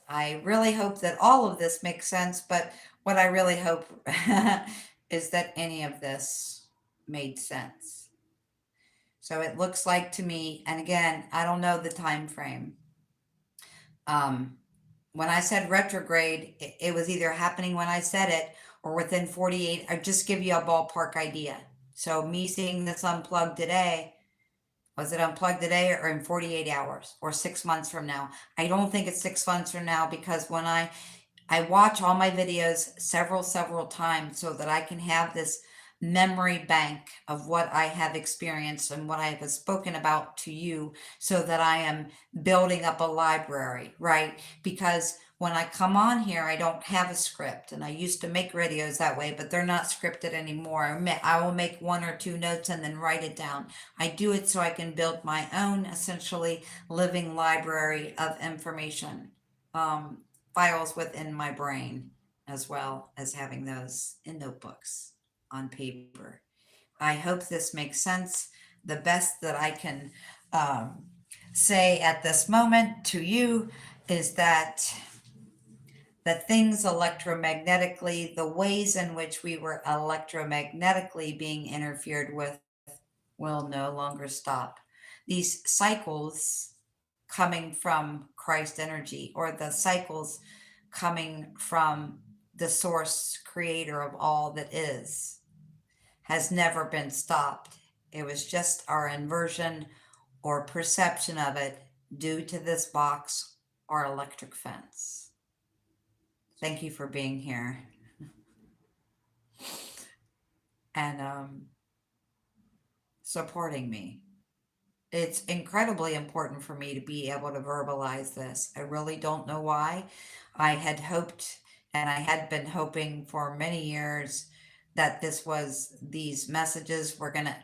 that all of this makes sense, but what I really hope is that any of this made sense. So it looks like to me, and again, I don't know the time frame. When I said retrograde, it was either happening when I said it or within 48. I just give you a ballpark idea. So me seeing this unplugged today, was it unplugged today or in 48 hours or 6 months from now? I don't think it's 6 months from now, because when I watch all my videos several times so that I can have this memory bank of what I have experienced and what I have spoken about to you, so that I am building up a library, right? Because when I come on here, I don't have a script, and I used to make videos that way, but they're not scripted anymore. I will make one or two notes and then write it down. I do it so I can build my own, essentially, living library of information. Files within my brain, as well as having those in notebooks on paper. I hope this makes sense. The best that I can say at this moment to you is that the things electromagnetically, the ways in which we were electromagnetically being interfered with will no longer stop. These cycles coming from Christ energy, or the cycles coming from the source creator of all that is, has never been stopped. It was just our inversion or perception of it due to this box or electric fence. Thank you for being here and supporting me. It's incredibly important for me to be able to verbalize this. I really don't know why. I had hoped, and I had been hoping for many years, that these messages were going to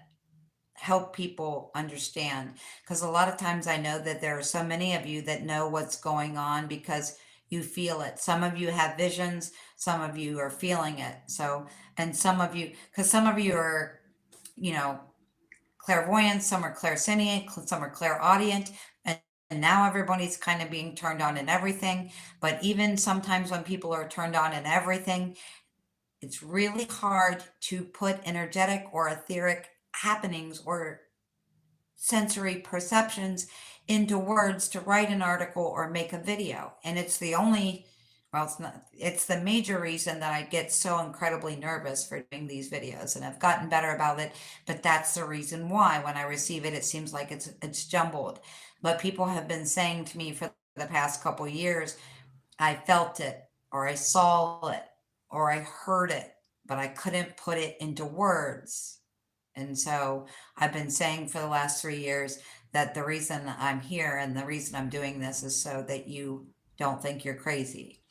help people understand. Because a lot of times I know that there are so many of you that know what's going on because you feel it. Some of you have visions, some of you are feeling it. So, and some of you, because some of you are, you know, clairvoyant, some are clairsentient, some are clairaudient, and now everybody's kind of being turned on in everything. But even sometimes when people are turned on in everything, it's really hard to put energetic or etheric happenings or sensory perceptions into words to write an article or make a video. And it's the only, well, it's not, it's the major reason that I get so incredibly nervous for doing these videos. And I've gotten better about it, but that's the reason why when I receive it, it seems like it's jumbled. But people have been saying to me for the past couple years, I felt it, or I saw it, or I heard it, but I couldn't put it into words. And so I've been saying for the last 3 years that the reason I'm here and the reason I'm doing this is so that you don't think you're crazy.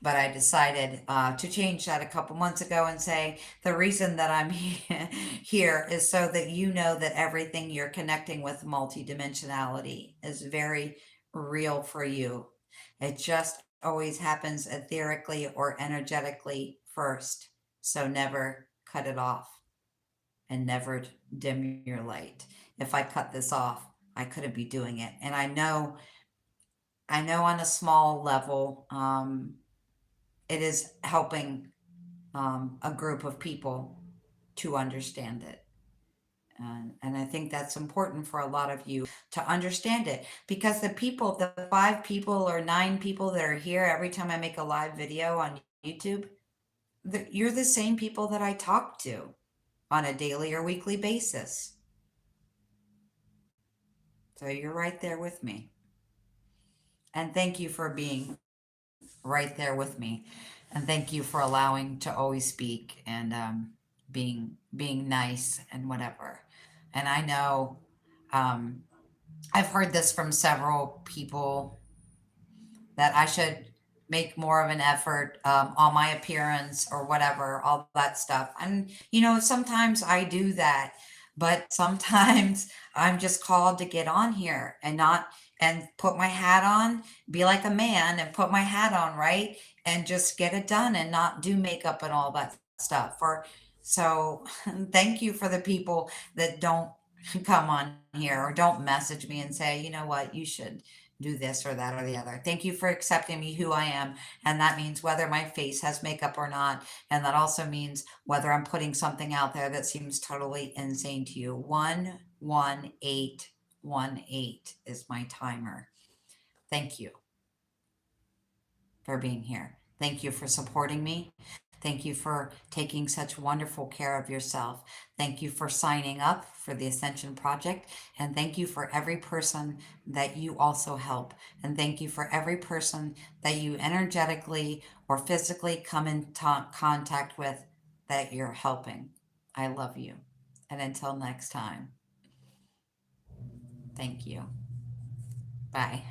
But I decided to change that a couple months ago and say the reason that I'm here is so that you know that everything you're connecting with multidimensionality is very real for you. It just always happens etherically or energetically first. So never cut it off and never dim your light. If I cut this off, I couldn't be doing it. And I know on a small level, it is helping a group of people to understand it. And I think that's important for a lot of you to understand it, because the 5 people or 9 people that are here every time I make a live video on YouTube, you're the same people that I talk to on a daily or weekly basis. So you're right there with me. And thank you for being right there with me. And thank you for allowing to always speak and being nice and whatever. And I know um, I've heard this from several people that I should make more of an effort on my appearance or whatever, all that stuff. And, sometimes I do that, but sometimes I'm just called to get on here and not, and put my hat on, be like a man and put my hat on, right? And just get it done and not do makeup and all that stuff. So thank you for the people that don't come on here or don't message me and say, you know what, you should do this or that or the other. Thank you for accepting me who I am. And that means whether my face has makeup or not. And that also means whether I'm putting something out there that seems totally insane to you. 11818 is my timer. Thank you for being here. Thank you for supporting me. Thank you for taking such wonderful care of yourself. Thank you for signing up for the Ascension Project. And thank you for every person that you also help. And thank you for every person that you energetically or physically come in contact with that you're helping. I love you. And until next time, thank you. Bye.